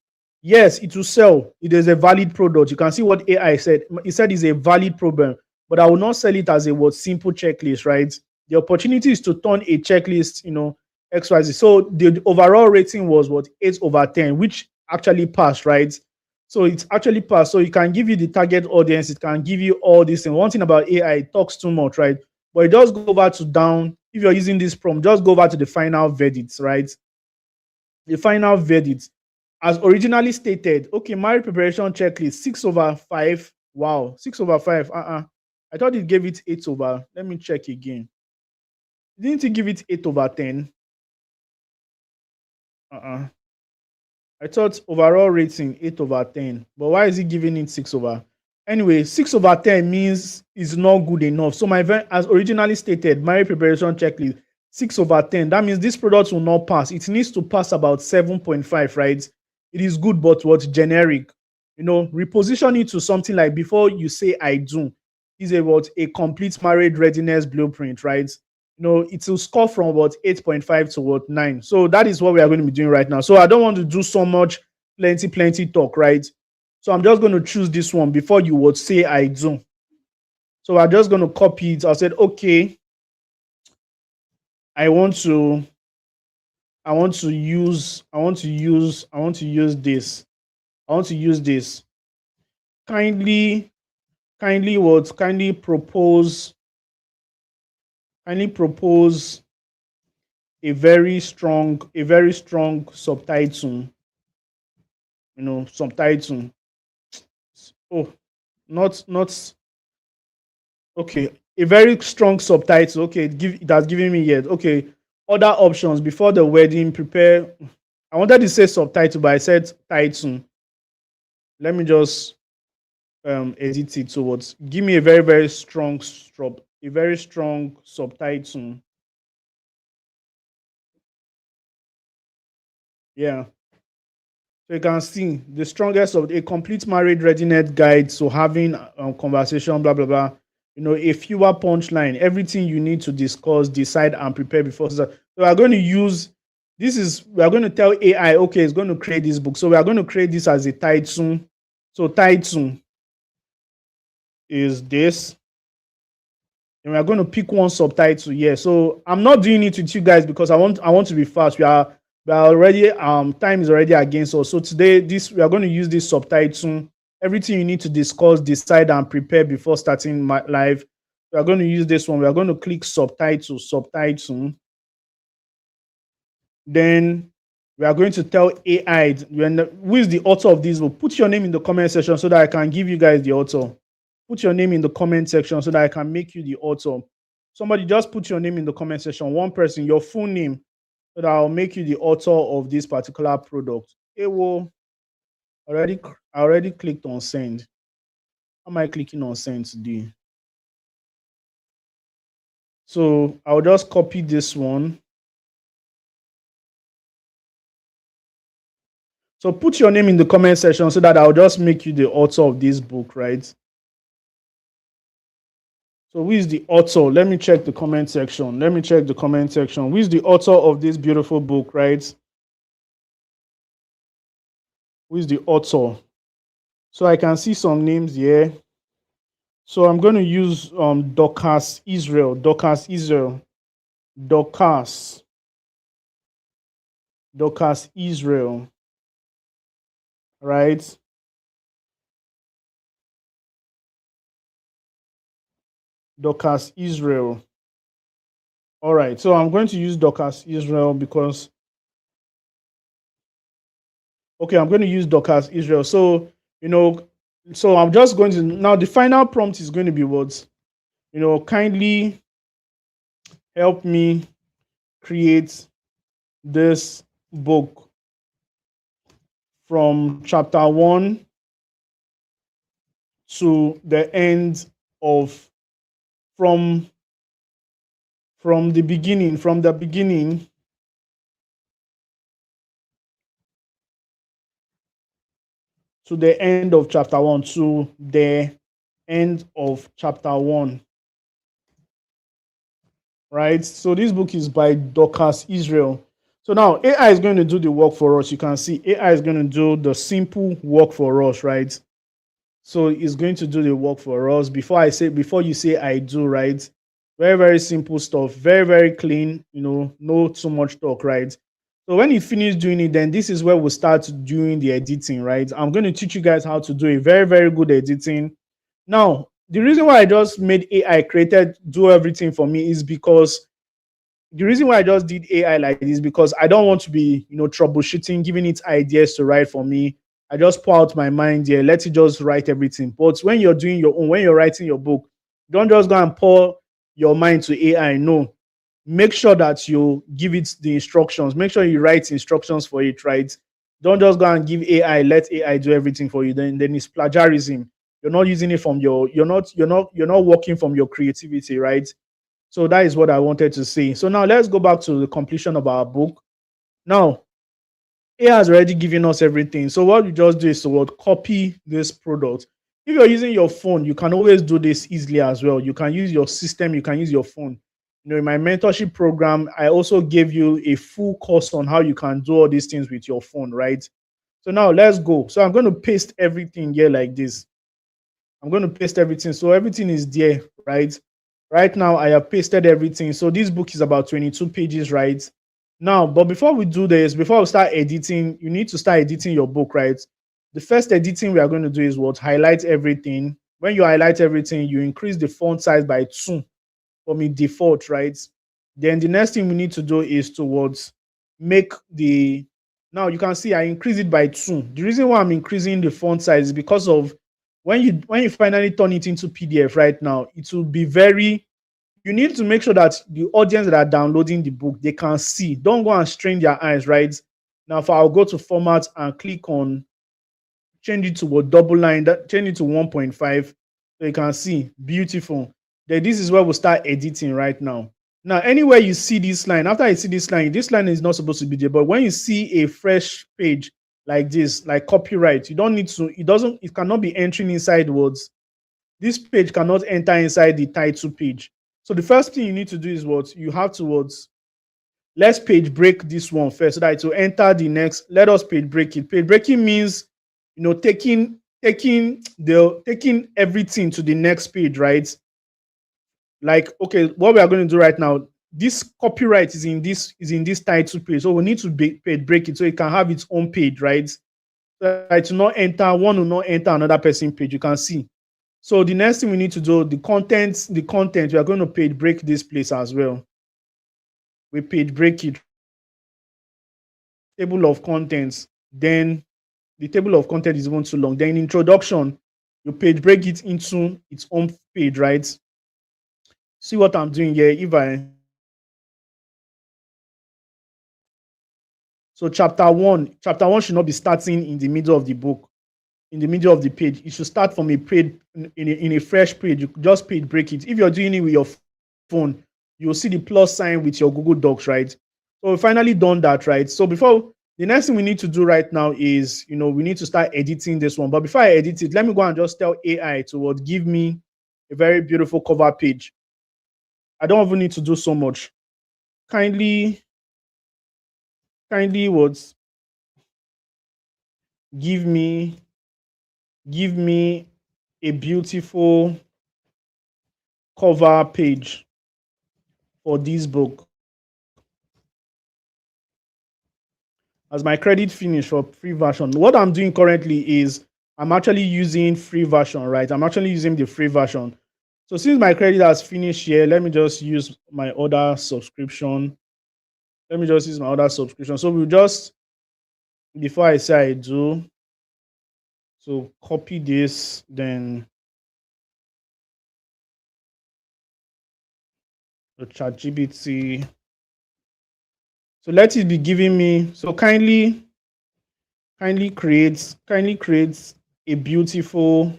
yes, it will sell. It is a valid product. You can see what AI said. It said it's a valid problem, but I will not sell it as a simple checklist, right? The opportunity is to turn a checklist, XYZ. So the overall rating was 8/10, which actually passed, right? So it's actually passed. So it can give you the target audience, it can give you all this. And one thing about AI, it talks too much, right? But it does go over to down. If you're using this prompt, just go over to the final verdict, right? The final verdict. As originally stated, okay, marriage preparation checklist 6/5. Wow, 6/5. I thought it gave it 8 over. Let me check again. Didn't it give it 8/10? Uh-uh. I thought overall rating 8/10, but why is it giving it 6 over? Anyway, 6/10 means it's not good enough. So as originally stated, my preparation checklist 6/10. That means this product will not pass. It needs to pass about 7.5, right? It is good, but what's generic? Reposition it to something like before you say I do is about a complete marriage readiness blueprint, right? It will score from about 8.5 to what 9. So that is what we are going to be doing right now. So I don't want to do so much plenty talk, right? So I'm just going to choose this one before you would say I do. So I'm just going to copy it. I said, okay, I want to I want to use I want to use I want to use this. I want to use this. Kindly kindly propose a very strong subtitle. Subtitle. Oh, not okay. A very strong subtitle. Okay, it has given me yet. Okay, other options before the wedding. Prepare. I wanted to say subtitle, but I said title. Let me just edit it towards. Give me a very strong subtitle. Yeah. So you can see the strongest of a complete marriage readiness guide. So having conversation, blah blah blah. A fewer punchline. Everything you need to discuss, decide, and prepare before. So we are going to use this. We are going to tell AI, okay, it's going to create this book. So we are going to create this as a title. So title is this, and we are going to pick one subtitle here. So I'm not doing it with you guys because I want to be fast. We are already time is already against us. So today we are going to use this subtitle. Everything you need to discuss, decide, and prepare before starting my live. We are going to use this one. We are going to click subtitle. Then we are going to tell AI who is the author of this book. Put your name in the comment section so that I can give you guys the author. Put your name in the comment section so that I can make you the author. Somebody just put your name in the comment section. One person, your full name, so that I'll make you the author of this particular product. Well, I already clicked on send. How am I clicking on send today? So I'll just copy this one. So put your name in the comment section so that I'll just make you the author of this book, right? So who is the author? Let me check the comment section. Who is the author of this beautiful book, right? Who is the author? So I can see some names here. So I'm going to use Dorcas Israel. Dorcas Israel, right? Dorcas Israel. All right. So I'm going to use Dorcas Israel because I'm going to use Dorcas Israel. So, so I'm just going to now the final prompt is going to be what? Kindly help me create this book from chapter 1 to the end of from the beginning to the end of chapter 1 to the end of chapter 1, right? So this book is by Dorcas Israel. So now AI is going to do the work for us. You can see AI is going to do the simple work for us, right? So it's going to do the work for us. Before you say I do, right? Very simple stuff. Very clean. No too much talk, right? So when you finish doing it, then this is where we'll start doing the editing, right? I'm going to teach you guys how to do a very good editing. Now, the reason why I just made AI do everything for me is because the reason why I just did AI like this because I don't want to be, troubleshooting, giving it ideas to write for me. I just pour out my mind here, let it just write everything. But when you're doing your own, when you're writing your book, don't just go and pour your mind to AI. No, make sure that you give it the instructions. Make sure you write instructions for it, right? Don't just go and give AI, let AI do everything for you. Then it's plagiarism. You're not using it from your you're not working from your creativity, right? So that is what I wanted to say. So now let's go back to the completion of our book. Now, AI has already given us everything. So what you just do is to what copy this product. If you're using your phone, you can always do this easily as well. You can use your system, you can use your phone. In my mentorship program, I also gave you a full course on how you can do all these things with your phone, right? So now let's go. So I'm going to paste everything here like this. I'm going to paste everything. So everything is there, right? Right now, I have pasted everything. So this book is about 22 pages, right? Now, but before we do this, before we start editing, you need to start editing your book, right? The first editing we are going to do is what? Highlight everything. When you highlight everything, you increase the font size by 2 from a default, right? Then the next thing we need to do is towards make the now you can see I increase it by 2. The reason why I'm increasing the font size is because of when you finally turn it into PDF right now, it will be very you need to make sure that the audience that are downloading the book they can see. Don't go and strain their eyes, right? Now, if I'll go to format and click on change it to what double line, that change it to 1.5, so you can see beautiful. Then this is where we'll start editing right now. Now, anywhere you see this line, after you see this line is not supposed to be there, but when you see a fresh page like this, like copyright, you don't need to, it cannot be entering inside words. This page cannot enter inside the title page. So the first thing you need to do is what you have to what let's page break this one first so that it will enter the next. Let us page break it. Page breaking means taking everything to the next page, right? Like, okay, what we are going to do right now, this copyright is in this title page. So we need to page break it so it can have its own page, right? So that it will not enter, one will not enter another person page. You can see. So the next thing we need to do, the content, we are going to page break this place as well. We page break it, table of contents. Then the table of content is even too long. Then in introduction, you page break it into its own page, right? See what I'm doing here. So chapter one should not be starting in the middle of the book, in the middle of the page. It should start from a page in a fresh page. You just page break it. If you're doing it with your phone, you'll see the plus sign with your Google Docs, right? So we finally done that, right? So before the next thing we need to do right now is, we need to start editing this one. But before I edit it, let me go and just tell AI to what give me a very beautiful cover page. I don't even need to do so much. Kindly, kindly what give me give me a beautiful cover page for this book. As my credit finish for free version, what I'm doing currently is I'm actually using free version, right? I'm actually using the free version. So since my credit has finished here, let me just use my other subscription. Let me just use my other subscription. So we'll just, before I say I do, so copy this, then the ChatGPT. So let it be giving me, so kindly create a beautiful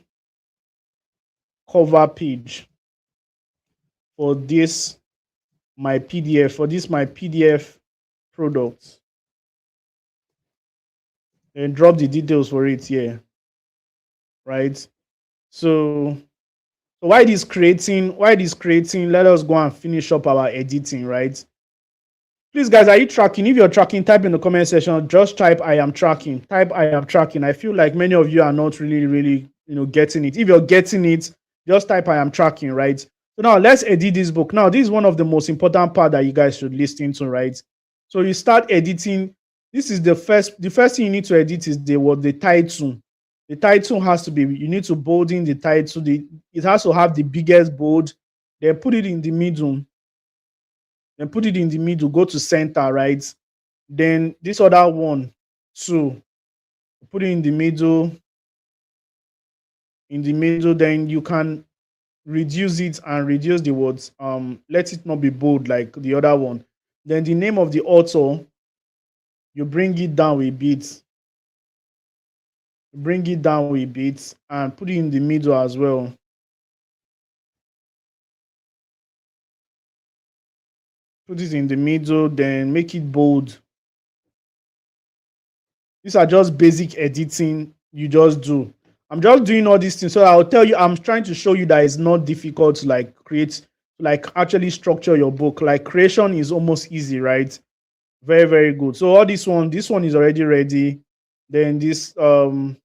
cover page for this my PDF product, and drop the details for it here, right? So while this creating, let us go and finish up our editing, right? Please, guys, are you tracking? If you're tracking, type in the comment section. Just type I am tracking. Type I am tracking. I feel like many of you are not really, really, getting it. If you're getting it, just type I am tracking, right? So now let's edit this book. Now, this is one of the most important part that you guys should listen to, right? So you start editing. This is the first thing you need to edit is the title. The title has to be, you need to bold in the title. It has to have the biggest bold. Then put it in the middle. Go to center, right? Then this other one, too, put it in the middle, then you can reduce it and reduce the words. Let it not be bold like the other one. Then the name of the author, you bring it down a bit. bring it down a bit and put it in the middle as well. Put it in the middle, then make it bold. These are just basic editing you just do. I'm just doing all these things. So I'll tell you, I'm trying to show you that it's not difficult to like create, like actually structure your book. Like creation is almost easy, right? Very, very good. So all this one is already ready. Then this so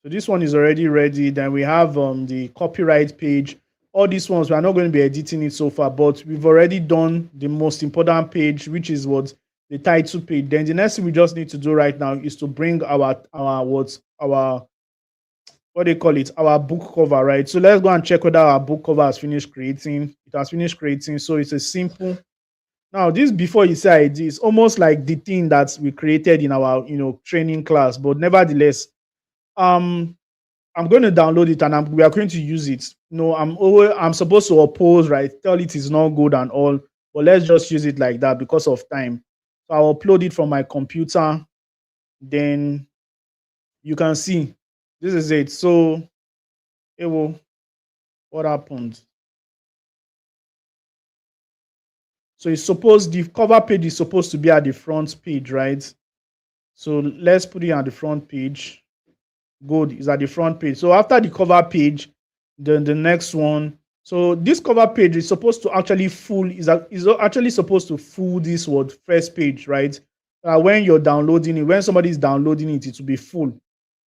this one is already ready. Then we have the copyright page. All these ones, we are not going to be editing it so far, but we've already done the most important page, which is what the title page. Then the next thing we just need to do right now is to bring our what they call it, our book cover, right? So let's go and check whether our book cover has finished creating. It has finished creating. So it's a simple. Now, this before you say it is almost like the thing that we created in our training class, but nevertheless, um I'm going to download it and we are going to use it. No, I'm supposed to oppose, right? Tell it is not good and all, but let's just use it like that because of time. So I'll upload it from my computer. Then you can see this is it. So it will what happened. So it's supposed the cover page is supposed to be at the front page, right? So let's put it on the front page. Good is at the front page. So after the cover page, then the next one. So this cover page is supposed to actually is actually supposed to full this word first page, right? When you're downloading it, when somebody is downloading it, it will be full.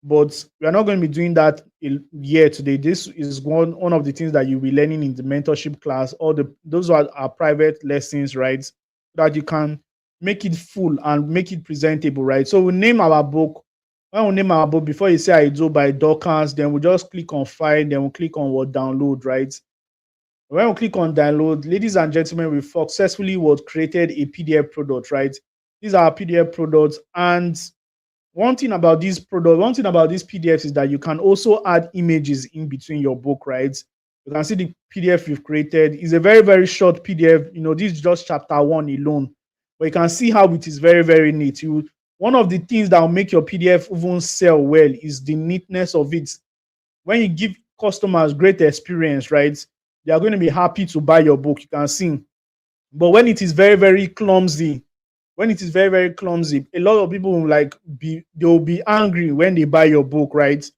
But we are not going to be doing that here today. This is one of the things that you'll be learning in the mentorship class. All those are our private lessons, right? So that you can make it full and make it presentable, right? So we name our book. When we name our book, before you say I do by Dorcas, then we just click on file, then we'll click on what download, right? When we click on download, ladies and gentlemen, we've successfully created a PDF product, right? These are our PDF products. And one thing about these PDFs is that you can also add images in between your book, right? You can see the PDF you've created is a very, very short PDF. This is just chapter one alone, but you can see how it is very, very neat. One of the things that will make your PDF even sell well is the neatness of it. When you give customers great experience, right? They are going to be happy to buy your book. You can see. But when it is very, very clumsy, a lot of people will they'll be angry when they buy your book, right?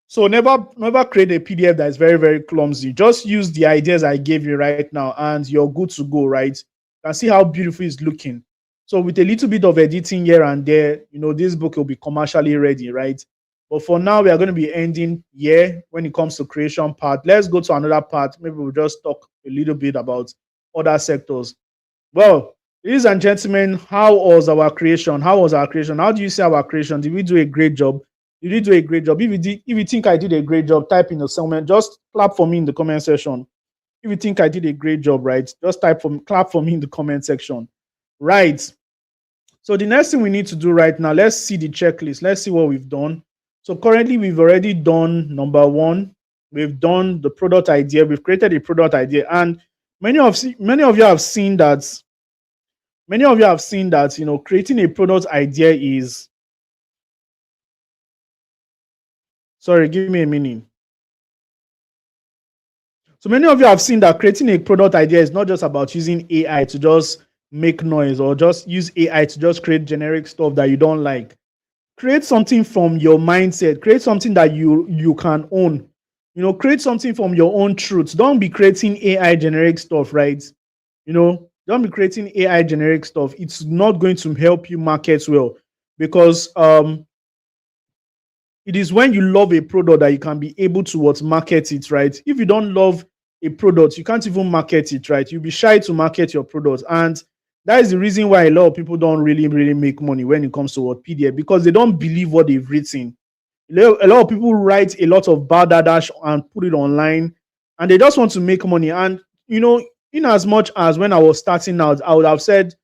So never create a PDF that is very, very clumsy. Just use the ideas I gave you right now and you're good to go, right? You can see how beautiful it's looking. So with a little bit of editing here and there, this book will be commercially ready, right? But for now, we are going to be ending here when it comes to creation part. Let's go to another part. Maybe we'll just talk a little bit about other sectors. Well, ladies and gentlemen, how was our creation? How was our creation? How do you see our creation? Did we do a great job? Did you do a great job? If you think I did a great job, type in the comment. Just clap for me in the comment section. If you think I did a great job, right? Just clap for me in the comment section. Right. So the next thing we need to do right now, let's see the checklist. Let's see what we've done. So currently we've already done number one. We've done the product idea. We've created a product idea, and many of you have seen that. Many of you have seen that creating a product idea is. Sorry, give me a minute. So many of you have seen that creating a product idea is not just about using AI to just make noise or just use AI to just create generic stuff that you don't like. Create something from your mindset. Create something that you can own. Create something from your own truth. Don't be creating AI generic stuff, right? Don't be creating AI generic stuff. It's not going to help you market well because it is when you love a product that you can be able to market it, right? If you don't love a product, you can't even market it, right? You'll be shy to market your product. And that is the reason why a lot of people don't really, really make money when it comes to PDF, because they don't believe what they've written. A lot of people write a lot of bad dash and put it online, and they just want to make money. And in as much as when I was starting out, I would have said,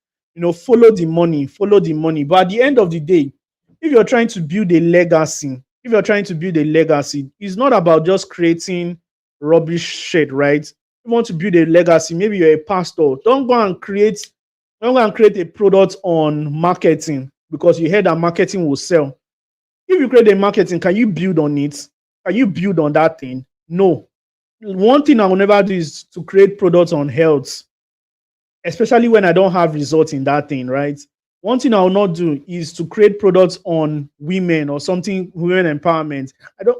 follow the money, follow the money. But at the end of the day, if you're trying to build a legacy, it's not about just creating rubbish shit, right? If you want to build a legacy, maybe you're a pastor, don't go and create a product on marketing because you heard that marketing will sell. If you create a marketing, can you build on it? Can you build on that thing? No. One thing I will never do is to create products on health, especially when I don't have results in that thing, right? One thing I will not do is to create products on women or something, women empowerment. I don't,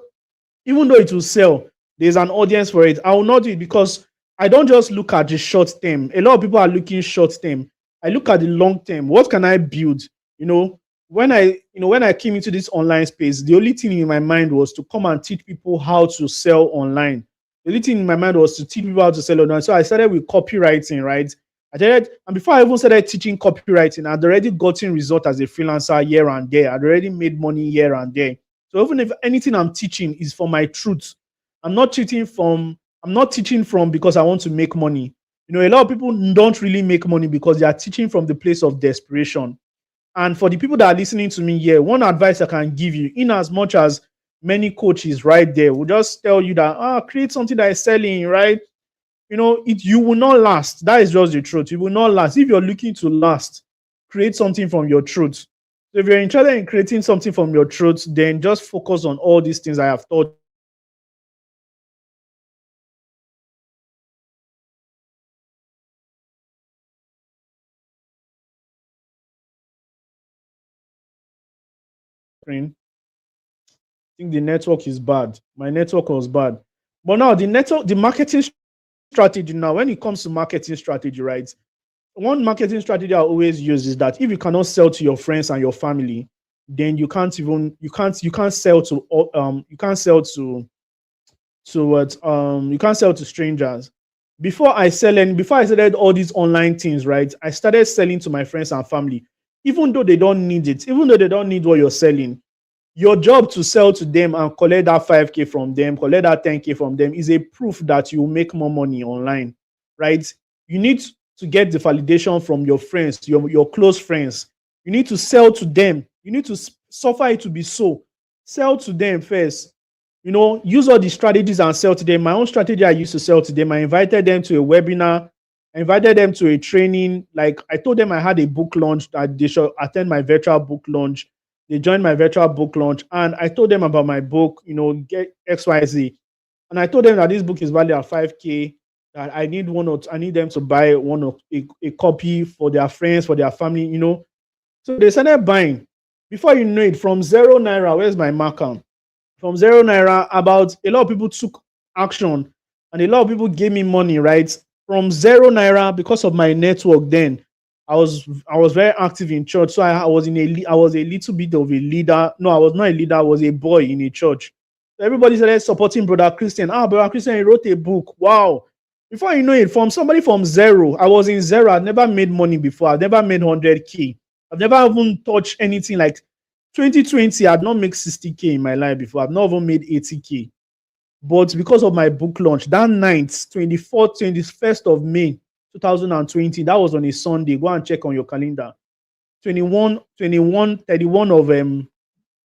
even though it will sell, there's an audience for it. I will not do it because I don't just look at the short term. A lot of people are looking short term. I look at the long term. What can I build? You know, when I came into this online space, the only thing in my mind was to come and teach people how to sell online. The only thing in my mind was to teach people how to sell online. So I started with copywriting, right? And before I even started teaching copywriting, I'd already gotten results as a freelancer here and there. I'd already made money here and there. So even if anything I'm teaching is for my truth, I'm not teaching from I'm not teaching from because I want to make money. You know, a lot of people don't really make money because they are teaching from the place of desperation. And for the people that are listening to me here, one advice I can give you, in as much as many coaches right there will just tell you that create something that is selling, right? You know, you will not last. That is just the truth. You will not last. If you're looking to last, create something from your truth. So if you're interested in creating something from your truth, then just focus on all these things I have taught you. I think the network is bad. My network was bad. But now the marketing strategy now, when it comes to marketing strategy, right? One marketing strategy I always use is that if you cannot sell to your friends and your family, then you can't sell to you can't sell to what you can't sell to strangers. Before I started all these online things, right? I started selling to my friends and family, even though they don't need it, even though they don't need what you're selling. Your job to sell to them and collect that 5K from them, collect that 10K from them is a proof that you will make more money online, right? You need to get the validation from your friends, your close friends. You need to sell to them. You need to suffer it to be so. Sell to them first. You know, use all the strategies and sell to them. My own strategy I used to sell to them. I invited them to a webinar. I invited them to a training. Like I told them I had a book launch that they should attend my virtual book launch. They joined my virtual book launch, and I told them about my book, you know, get XYZ. And I told them that this book is valued at 5K, that I need them to buy a copy for their friends, for their family, you know. So they started buying. Before you know it, from 0 naira, where's my marker? From 0 naira, about a lot of people took action and a lot of people gave me money, right? From 0 naira, because of my network then, I was very active in church. So I was a little bit of a leader. No, I was not a leader, I was a boy in a church. So everybody started supporting Brother Christian. Brother Christian, he wrote a book. Wow. Before you know it, from somebody from zero, I was in zero. I'd never made money before. I've never made 100K. I've never even touched anything like 2020. I'd not made 60K in my life before. I've not even made 80K. But because of my book launch, that night, 24th, 21st of May, 2020, that was on a Sunday. Go and check on your calendar. 31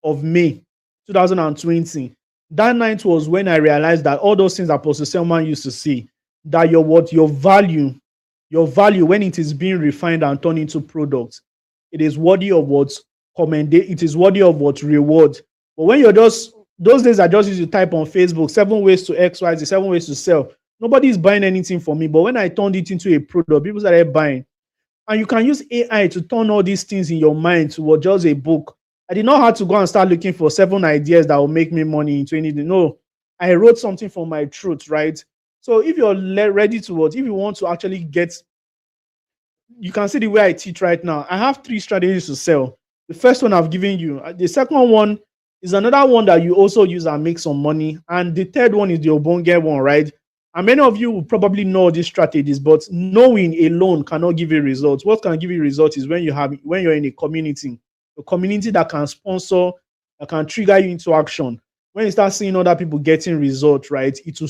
of May 2020. That night was when I realized that all those things Apostle Selman used to say, that your value when it is being refined and turned into products, it is worthy of what it is worthy of what reward. But when you're just those days I just used to type on Facebook 7 ways to XYZ, 7 ways to sell. Nobody is buying anything for me. But when I turned it into a product, people started buying. And you can use AI to turn all these things in your mind to what just a book. I did not have to go and start looking for 7 ideas that will make me money in 20. No, I wrote something from my truth, right? So if you're ready to what, if you want to actually get, you can see the way I teach right now. I have 3 strategies to sell. The first one I've given you. The second one is another one that you also use and make some money. And the third one is the Obonge one, right? And many of you will probably know these strategies, but knowing alone cannot give you results. What can give you results is when you're in a community that can sponsor, that can trigger you into action. When you start seeing other people getting results, right, it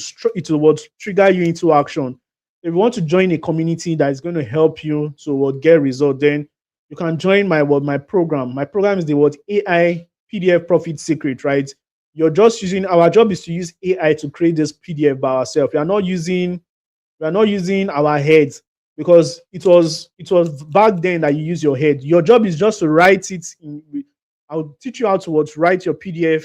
will what trigger you into action. If you want to join a community that is going to help you to what get results, then you can join my program. My program is the what AI PDF Profit Secret, right? You're just using our job is to use AI to create this PDF by ourselves. We are We are not using our heads because it was back then that you use your head. Your job is just to write it in. I'll teach you how to what write your PDF,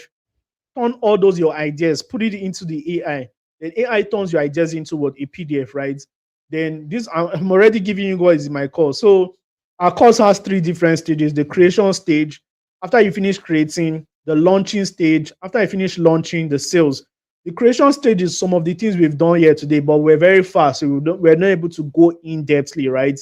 turn all those your ideas, put it into the AI. Then AI turns your ideas into what a PDF, right? Then this I'm already giving you what is my course. So our course has three different stages: the creation stage, after you finish creating, the launching stage, after you finish launching, the sales. The creation stage is some of the things we've done here today, but we're very fast, so we're not able to go in depthly, right?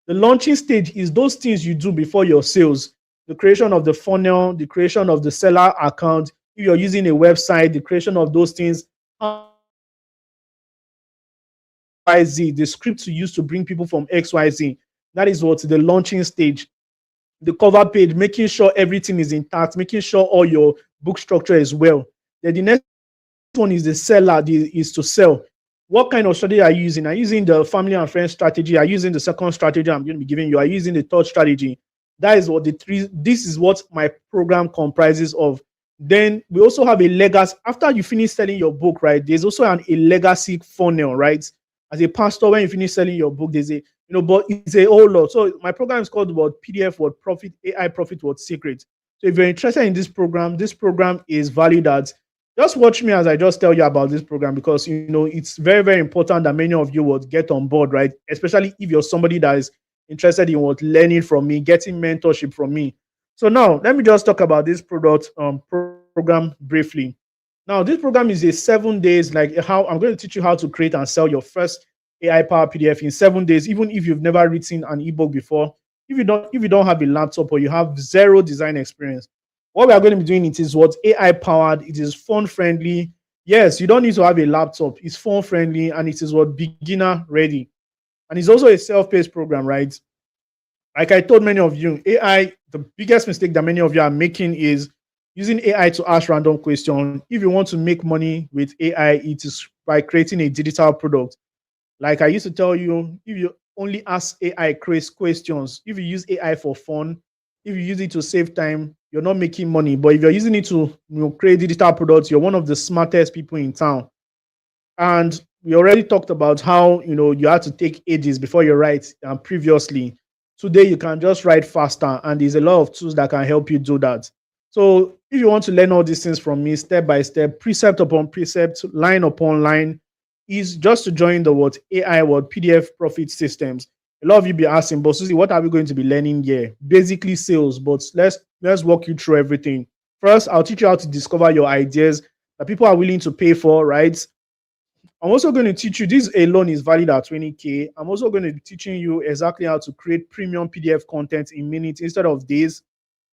The launching stage is those things you do before your sales, the creation of the funnel, the creation of the seller account. If you're using a website, the creation of those things, how to create XYZ, the script to use to bring people from XYZ. That is what the launching stage. The cover page, making sure everything is intact, making sure all your book structure is well. Then the next one is the seller, is to sell. What kind of strategy are you using? Are you using the family and friends strategy? Are you using the second strategy I'm going to be giving you? Are you using the third strategy? That is what the three, this is what my program comprises of. Then we also have a legacy. After you finish selling your book, right? There's also a legacy funnel, right? As a pastor, when you finish selling your book, there's a, but it's a whole lot. So my program is called what PDF, what profit, AI profit, what secret. So if you're interested in this program is valued at, just watch me as I just tell you about this program, because it's very, very important that many of you would get on board, right? Especially if you're somebody that is interested in what learning from me, getting mentorship from me. So now let me just talk about this product program briefly. Now this program is a 7 days, like how I'm going to teach you how to create and sell your first AI power PDF in 7 days, even if you've never written an ebook before. If you don't have a laptop or you have zero design experience, what we are going to be doing, it is what AI powered, it is phone friendly. Yes, you don't need to have a laptop. It's phone friendly and it is what beginner ready. And it's also a self-paced program, right? Like I told many of you, AI, the biggest mistake that many of you are making is using AI to ask random questions. If you want to make money with AI, it is by creating a digital product. Like I used to tell you, if you only ask AI questions, if you use AI for fun, if you use it to save time, you're not making money. But if you're using it to create digital products, you're one of the smartest people in town. And we already talked about how you had to take ages before you write previously. Today you can just write faster, and there's a lot of tools that can help you do that. So if you want to learn all these things from me step by step, precept upon precept, line upon line, is just to join the what AI what PDF profit systems. A lot of you be asking, but Susie, what are we going to be learning here? Basically sales, but let's walk you through everything. First, I'll teach you how to discover your ideas that people are willing to pay for, right? I'm also going to teach you, this alone is valued at 20K. I'm also going to be teaching you exactly how to create premium PDF content in minutes instead of days.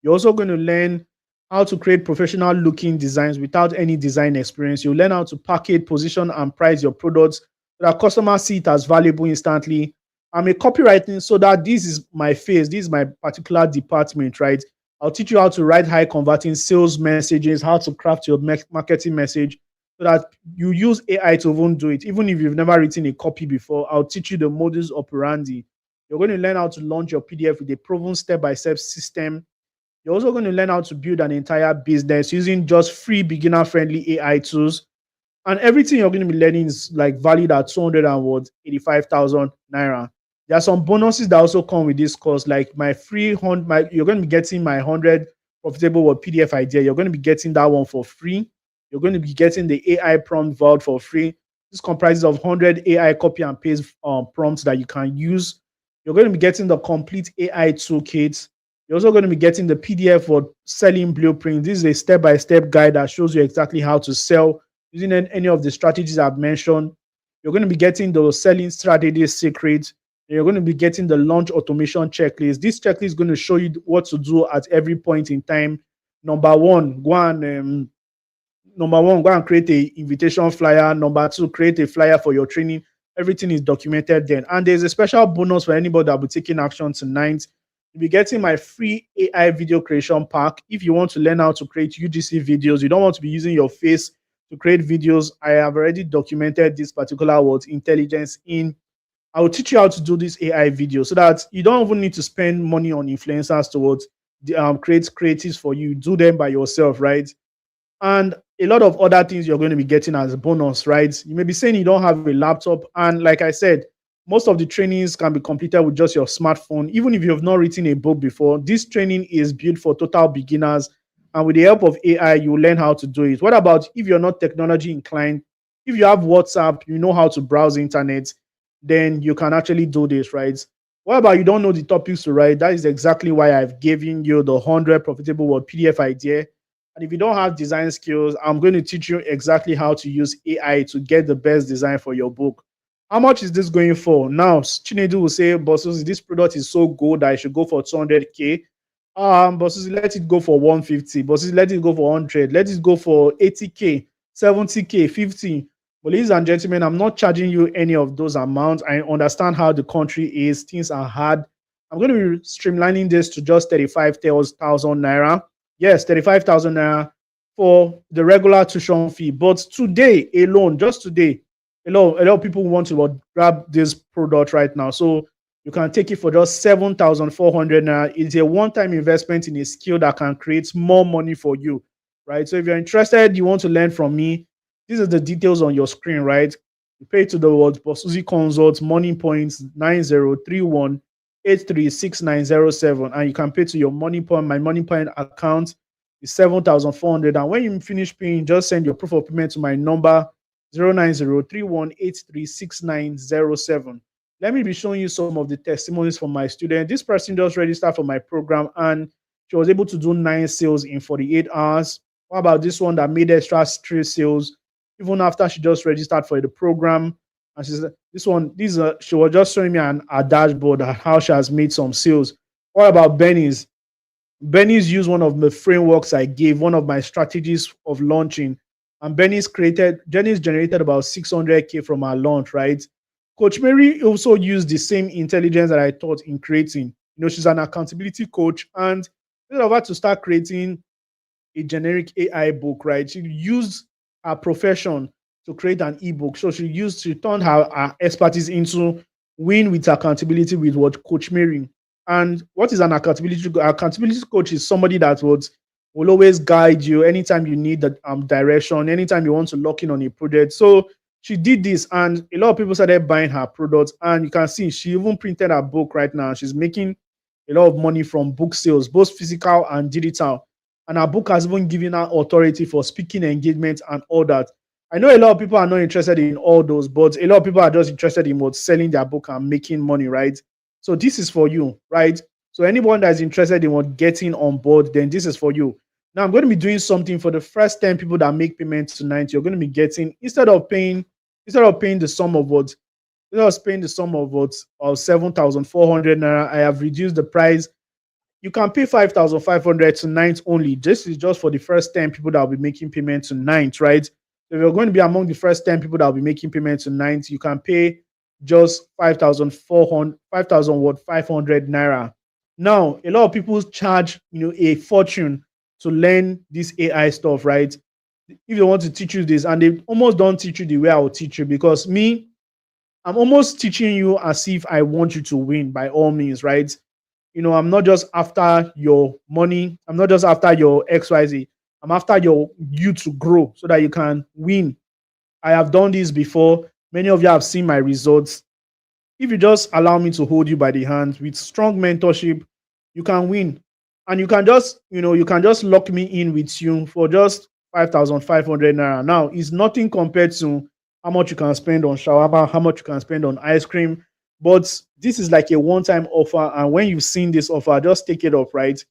You're also going to learn how to create professional looking designs without any design experience. You'll learn how to package, position, and price your products so that customers see it as valuable instantly. I'm a copywriting, so that this is my phase, this is my particular department, right? I'll teach you how to write high converting sales messages, how to craft your marketing message, so that you use AI to even do it. Even if you've never written a copy before, I'll teach you the modus operandi. You're going to learn how to launch your PDF with a proven step-by-step system. You're also going to learn how to build an entire business using just free beginner-friendly AI tools. And everything you're going to be learning is like valued at 285,000 naira. There are some bonuses that also come with this course, like my free you're going to be getting my 100 profitable word PDF idea. You're going to be getting that one for free. You're going to be getting the AI prompt vault for free. This comprises of 100 AI copy and paste prompts that you can use. You're going to be getting the complete AI toolkit. You're also going to be getting the PDF for selling blueprint. This is a step-by-step guide that shows you exactly how to sell using any of the strategies I've mentioned. You're going to be getting the selling strategy secrets. You're going to be getting the launch automation checklist. This checklist is going to show you what to do at every point in time. Number one, go and create a invitation flyer. Number two, create a flyer for your training. Everything is documented then. And there's a special bonus for anybody that will be taking action tonight. You'll be getting my free AI video creation pack. If you want to learn how to create UGC videos, you don't want to be using your face to create videos. I have already documented this particular word intelligence in. I will teach you how to do this AI video so that you don't even need to spend money on influencers towards create creatives for you. Do them by yourself, right? And a lot of other things you're going to be getting as a bonus, right? You may be saying you don't have a laptop. And like I said, most of the trainings can be completed with just your smartphone. Even if you have not written a book before, this training is built for total beginners. And with the help of AI, you will learn how to do it. What about if you're not technology inclined? If you have WhatsApp, you know how to browse internet, then you can actually do this, right? What about you don't know the topics to write? That is exactly why I've given you the 100 profitable word PDF idea. And if you don't have design skills, I'm going to teach you exactly how to use AI to get the best design for your book. How much is this going for? Now, Chinedu will say, Bossuhzi, this product is so good that I should go for 200K. Bossuhzi, let it go for 150. Bossuhzi, let it go for 100. Let it go for 80K, 70K, 50. But ladies and gentlemen, I'm not charging you any of those amounts. I understand how the country is. Things are hard. I'm going to be streamlining this to just 35,000 naira. Yes, 35,000 naira for the regular tuition fee. But today alone, just today, a lot of people want to grab this product right now. So you can take it for just 7,400 naira. It's a one-time investment in a skill that can create more money for you, right? So if you're interested, you want to learn from me, these are the details on your screen, right? You pay to the word Bossuhzi Consult, Money Points 9031836907, and you can pay to your Money Point. My Money Point account is 7,400. And when you finish paying, just send your proof of payment to my number 09031836907. Let me be showing you some of the testimonies from my student. This person just registered for my program and she was able to do 9 sales in 48 hours. What about this one that made extra 3 sales even after she just registered for the program? And she said, she was just showing me a dashboard how she has made some sales. What about Benny's? Benny's used one of the frameworks I gave, one of my strategies of launching. And Jenny's generated about 600K from our launch, right? Coach Mary also used the same intelligence that I taught in creating. She's an accountability coach, and instead of her to start creating a generic AI book, right? She used her profession to create an ebook. So she turned her expertise into win with accountability with what Coach Mary. And what is an accountability? Accountability coach is somebody that will always guide you anytime you need the direction, anytime you want to lock in on a project. So she did this, and a lot of people started buying her products. And you can see she even printed her book right now. She's making a lot of money from book sales, both physical and digital. And her book has even given her authority for speaking engagements and all that. I know a lot of people are not interested in all those, but a lot of people are just interested in what selling their book and making money, right? So this is for you, right? So anyone that is interested in what getting on board, then this is for you. Now I'm going to be doing something for the first 10 people that make payments tonight. You're going to be getting, instead of paying the sum of what, instead of paying the sum of what of 7,400 naira, I have reduced the price. You can pay 5,500 tonight only. This is just for the first 10 people that will be making payment tonight, right? So if you're going to be among the first 10 people that will be making payment tonight, you can pay just 5,500 naira. Now, a lot of people charge, a fortune to learn this AI stuff, right? If they want to teach you this, and they almost don't teach you the way I will teach you, because I'm almost teaching you as if I want you to win by all means, right? I'm not just after your money. I'm not just after your XYZ. I'm after you to grow so that you can win. I have done this before. Many of you have seen my results. If you just allow me to hold you by the hand with strong mentorship, you can win. And you can just lock me in with you for just 5,500 naira. Now, it's nothing compared to how much you can spend on shawarma, how much you can spend on ice cream. But this is like a one-time offer. And when you've seen this offer, just take it up, right?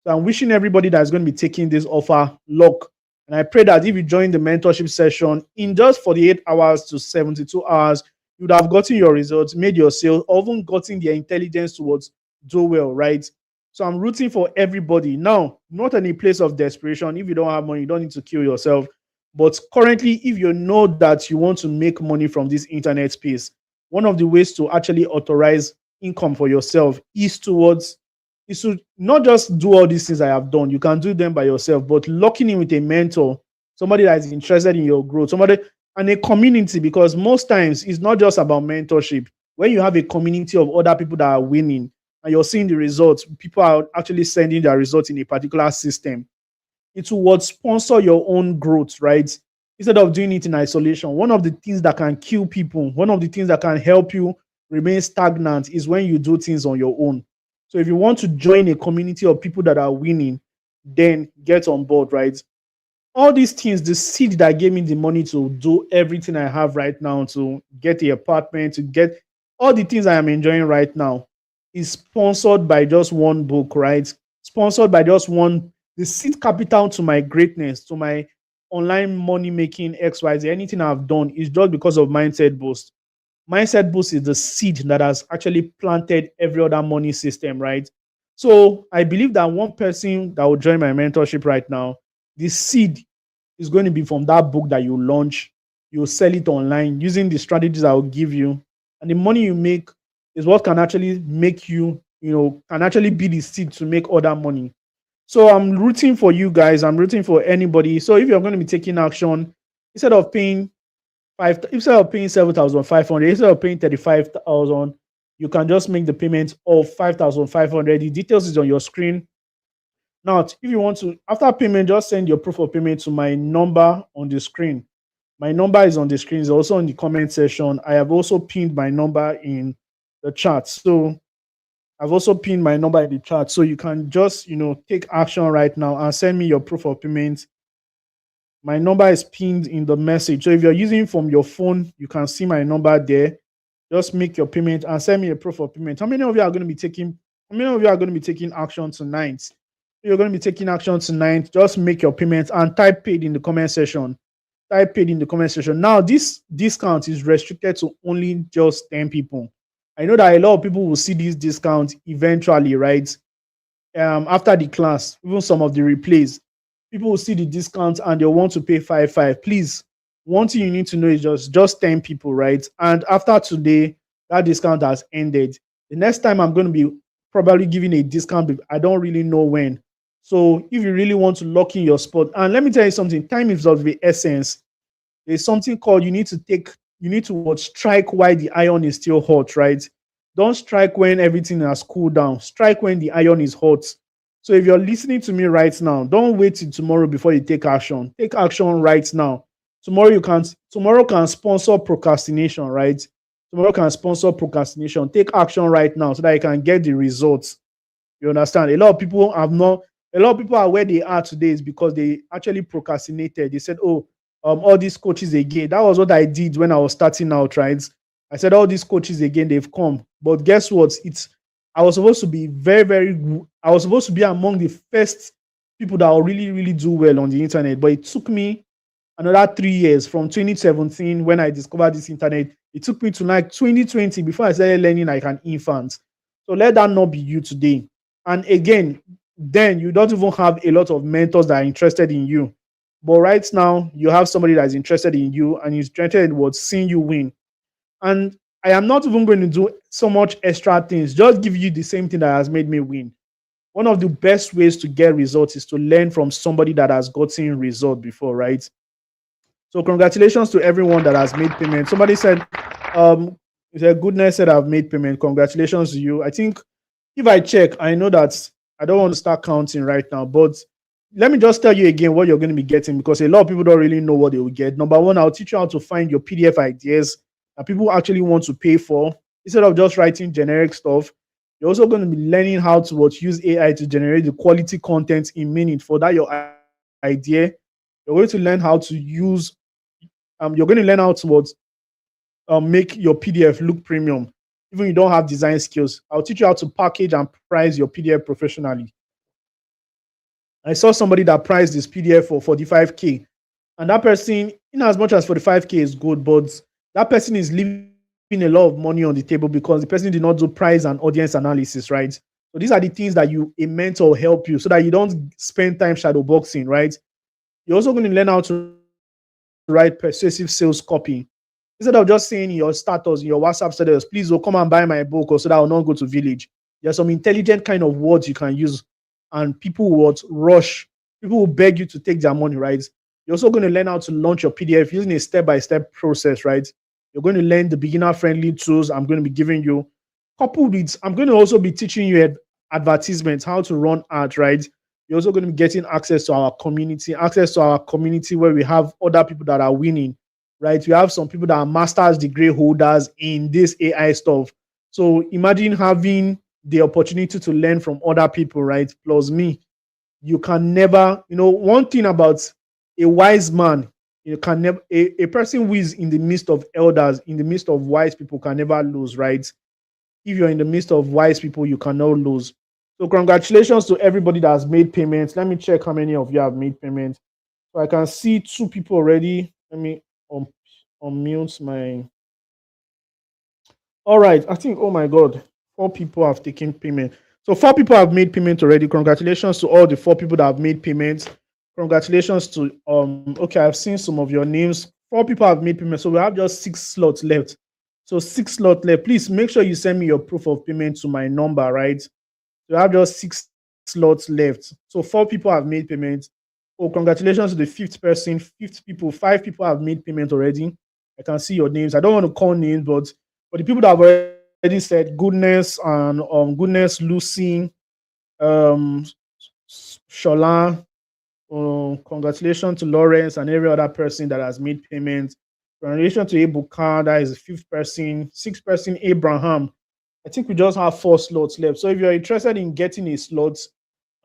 So I'm wishing everybody that's going to be taking this offer luck. And I pray that if you join the mentorship session in just 48 hours to 72 hours, you would have gotten your results, made your sales, or even gotten the intelligence towards do well, right? So I'm rooting for everybody. Now, not in a place of desperation. If you don't have money, you don't need to kill yourself. But currently, if you know that you want to make money from this internet space, one of the ways to actually authorize income for yourself is to not just do all these things I have done. You can do them by yourself, but locking in with a mentor, somebody that is interested in your growth, somebody and a community, because most times it's not just about mentorship. When you have a community of other people that are winning and you're seeing the results, people are actually sending their results in a particular system. It will what sponsor your own growth, right? Instead of doing it in isolation. One of the things that can kill people, one of the things that can help you remain stagnant is when you do things on your own. So if you want to join a community of people that are winning, then get on board, right? All these things, the seed that gave me the money to do everything I have right now, to get the apartment, to get all the things I am enjoying right now, is sponsored by just one book, right? Sponsored by just one, the seed capital to my greatness, to my online money making XYZ, anything I've done is just because of Mindset Boost. Mindset Boost is the seed that has actually planted every other money system, right? So I believe that one person that will join my mentorship right now, the seed is going to be from that book that you launch. You'll sell it online using the strategies I will give you. And the money you make is what can actually make you, can actually be the seed to make other money. So I'm rooting for you guys. I'm rooting for anybody. So if you're going to be taking action, instead of paying instead of paying 7,500, instead of paying 35,000, you can just make the payment of 5,500. The details is on your screen. Now, if you want to, after payment, just send your proof of payment to my number on the screen. My number is on the screen. It's also in the comment section. I have also pinned my number in the chat. So I've also pinned my number in the chat. So you can just, take action right now and send me your proof of payment. My number is pinned in the message. So if you're using from your phone, you can see my number there. Just make your payment and send me a proof of payment. How many of you are going to be taking? How many of you are going to be taking action tonight? You're going to be taking action tonight. Just make your payment and type paid in the comment section. Type paid in the comment section. Now, this discount is restricted to only just 10 people. I know that a lot of people will see this discount eventually, right? After the class, even some of the replays, people will see the discount and they'll want to pay 5. Please, one thing you need to know is just 10 people, right? And after today, that discount has ended. The next time I'm going to be probably giving a discount, I don't really know when. So if you really want to lock in your spot, and let me tell you something, time is of the essence. There's something called you need to what, strike while the iron is still hot, right? Don't strike when everything has cooled down. Strike when the iron is hot. So if you're listening to me right now, don't wait till tomorrow before you take action. Take action right now. Tomorrow can sponsor procrastination, right? Tomorrow can sponsor procrastination. Take action right now so that you can get the results. You understand? A lot of people are where they are today is because they actually procrastinated. They said, oh, all these coaches again. That was what I did when I was starting out, right? I said, all these coaches again, they've come. But guess what? I was supposed to be I was supposed to be among the first people that will really, really do well on the internet. But it took me another 3 years from 2017 when I discovered this internet. It took me to like 2020 before I started learning like an infant. So let that not be you today. And again, then you don't even have a lot of mentors that are interested in you. But right now, you have somebody that is interested in you and is interested in what seeing you win. And I am not even going to do so much extra things, just give you the same thing that has made me win. One of the best ways to get results is to learn from somebody that has gotten result before, right? So congratulations to everyone that has made payment. Somebody said, goodness said I've made payment. Congratulations to you. I think if I check, I know that I don't want to start counting right now, but let me just tell you again what you're going to be getting because a lot of people don't really know what they will get. Number one, I'll teach you how to find your PDF ideas that people actually want to pay for instead of just writing generic stuff. You're also going to be learning how to use AI to generate the quality content in minute for that your idea. You're going to learn how to use you're going to learn how to make your PDF look premium, even you don't have design skills. I'll teach you how to package and price your PDF professionally. I saw somebody that priced this PDF for 45K, and that person, in as much as 45K is good, but that person is leaving a lot of money on the table because the person did not do price and audience analysis, right? So these are the things that a mentor will help you so that you don't spend time shadow boxing, right? You're also going to learn how to write persuasive sales copy. Instead of just saying in your status, in your WhatsApp status, please come and buy my book or so that I will not go to village. There's some intelligent kind of words you can use and people will rush. People will beg you to take their money, right? You're also going to learn how to launch your PDF using a step-by-step process, right? You're going to learn the beginner-friendly tools I'm going to be giving you. Coupled with, I'm going to also be teaching you advertisements, how to run ads, right? You're also going to be getting access to our community where we have other people that are winning, right? We have some people that are master's degree holders in this AI stuff. So imagine having the opportunity to learn from other people, right? Plus me, you can never, one thing about a wise man, you can never, a person who is in the midst of elders, in the midst of wise people can never lose, right? If you're in the midst of wise people, you cannot lose. So congratulations to everybody that has made payments. Let me check how many of you have made payments. So I can see two people already. Let me unmute my. All right. I think, oh my God, four people have taken payment. So four people have made payment already. Congratulations to all the four people that have made payments. Congratulations to okay, I've seen some of your names. Four people have made payment. So we have just 6 slots left. So 6 slots left. Please make sure you send me your proof of payment to my number, right? So I have just 6 slots left. So four people have made payment. Oh, congratulations to the fifth person, fifth people. 5 people have made payment already. I can see your names. I don't want to call names, but for the people that have already said goodness and goodness, Lucy, um, Shola, congratulations to Lawrence and every other person that has made payments. Congratulations to Ebuka, that is the fifth person. Sixth person, Abraham. I think we just have 4 slots left. So if you're interested in getting a slot,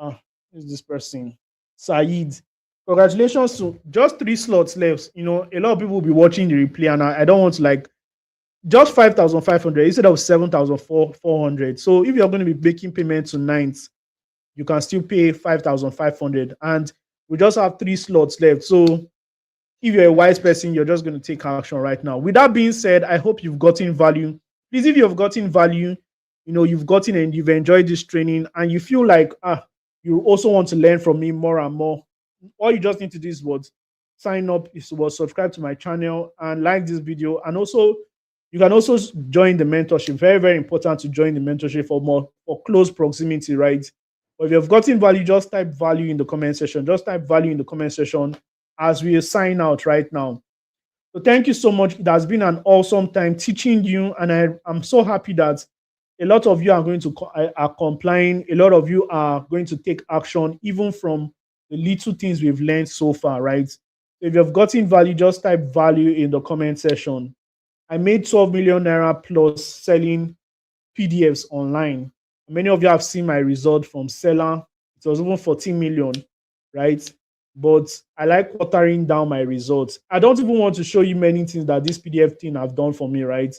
who's this person? Saeed. Congratulations to just 3 slots left. A lot of people will be watching the replay, and I don't want to just 5,500 instead of 7,400. So if you're going to be making payment tonight, you can still pay 5,500, and we just have 3 slots left. So if you're a wise person, you're just going to take action right now. With that being said, I hope you've gotten value. Please, if you've gotten value, you've gotten and you've enjoyed this training, and you feel like you also want to learn from me more and more, all you just need to do is sign up, subscribe to my channel and like this video, and also you can also join the mentorship. Very, very important to join the mentorship for close proximity, right? But if you've gotten value, just type value in the comment section. Just type value in the comment section as we sign out right now. So thank you so much. It has been an awesome time teaching you, and I'm so happy that a lot of you are going to are complying. A lot of you are going to take action, even from the little things we've learned so far, right? So if you've gotten value, just type value in the comment section. I made 12 million naira plus selling PDFs online. Many of you have seen my result from seller. It was even 14 million, right? But I like watering down my results. I don't even want to show you many things that this PDF thing have done for me, right?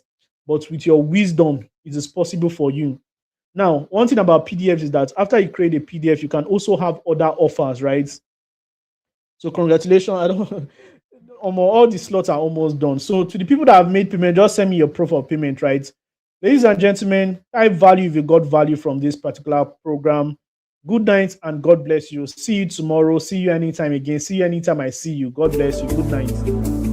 But with your wisdom, it is possible for you. Now, one thing about PDFs is that after you create a PDF, you can also have other offers, right? So congratulations. I don't all the slots are almost done. So to the people that have made payment, just send me your proof of payment, right? Ladies and gentlemen, type value if you got value from this particular program. Good night and God bless you. See you tomorrow. See you anytime again. See you anytime I see you. God bless you. Good night.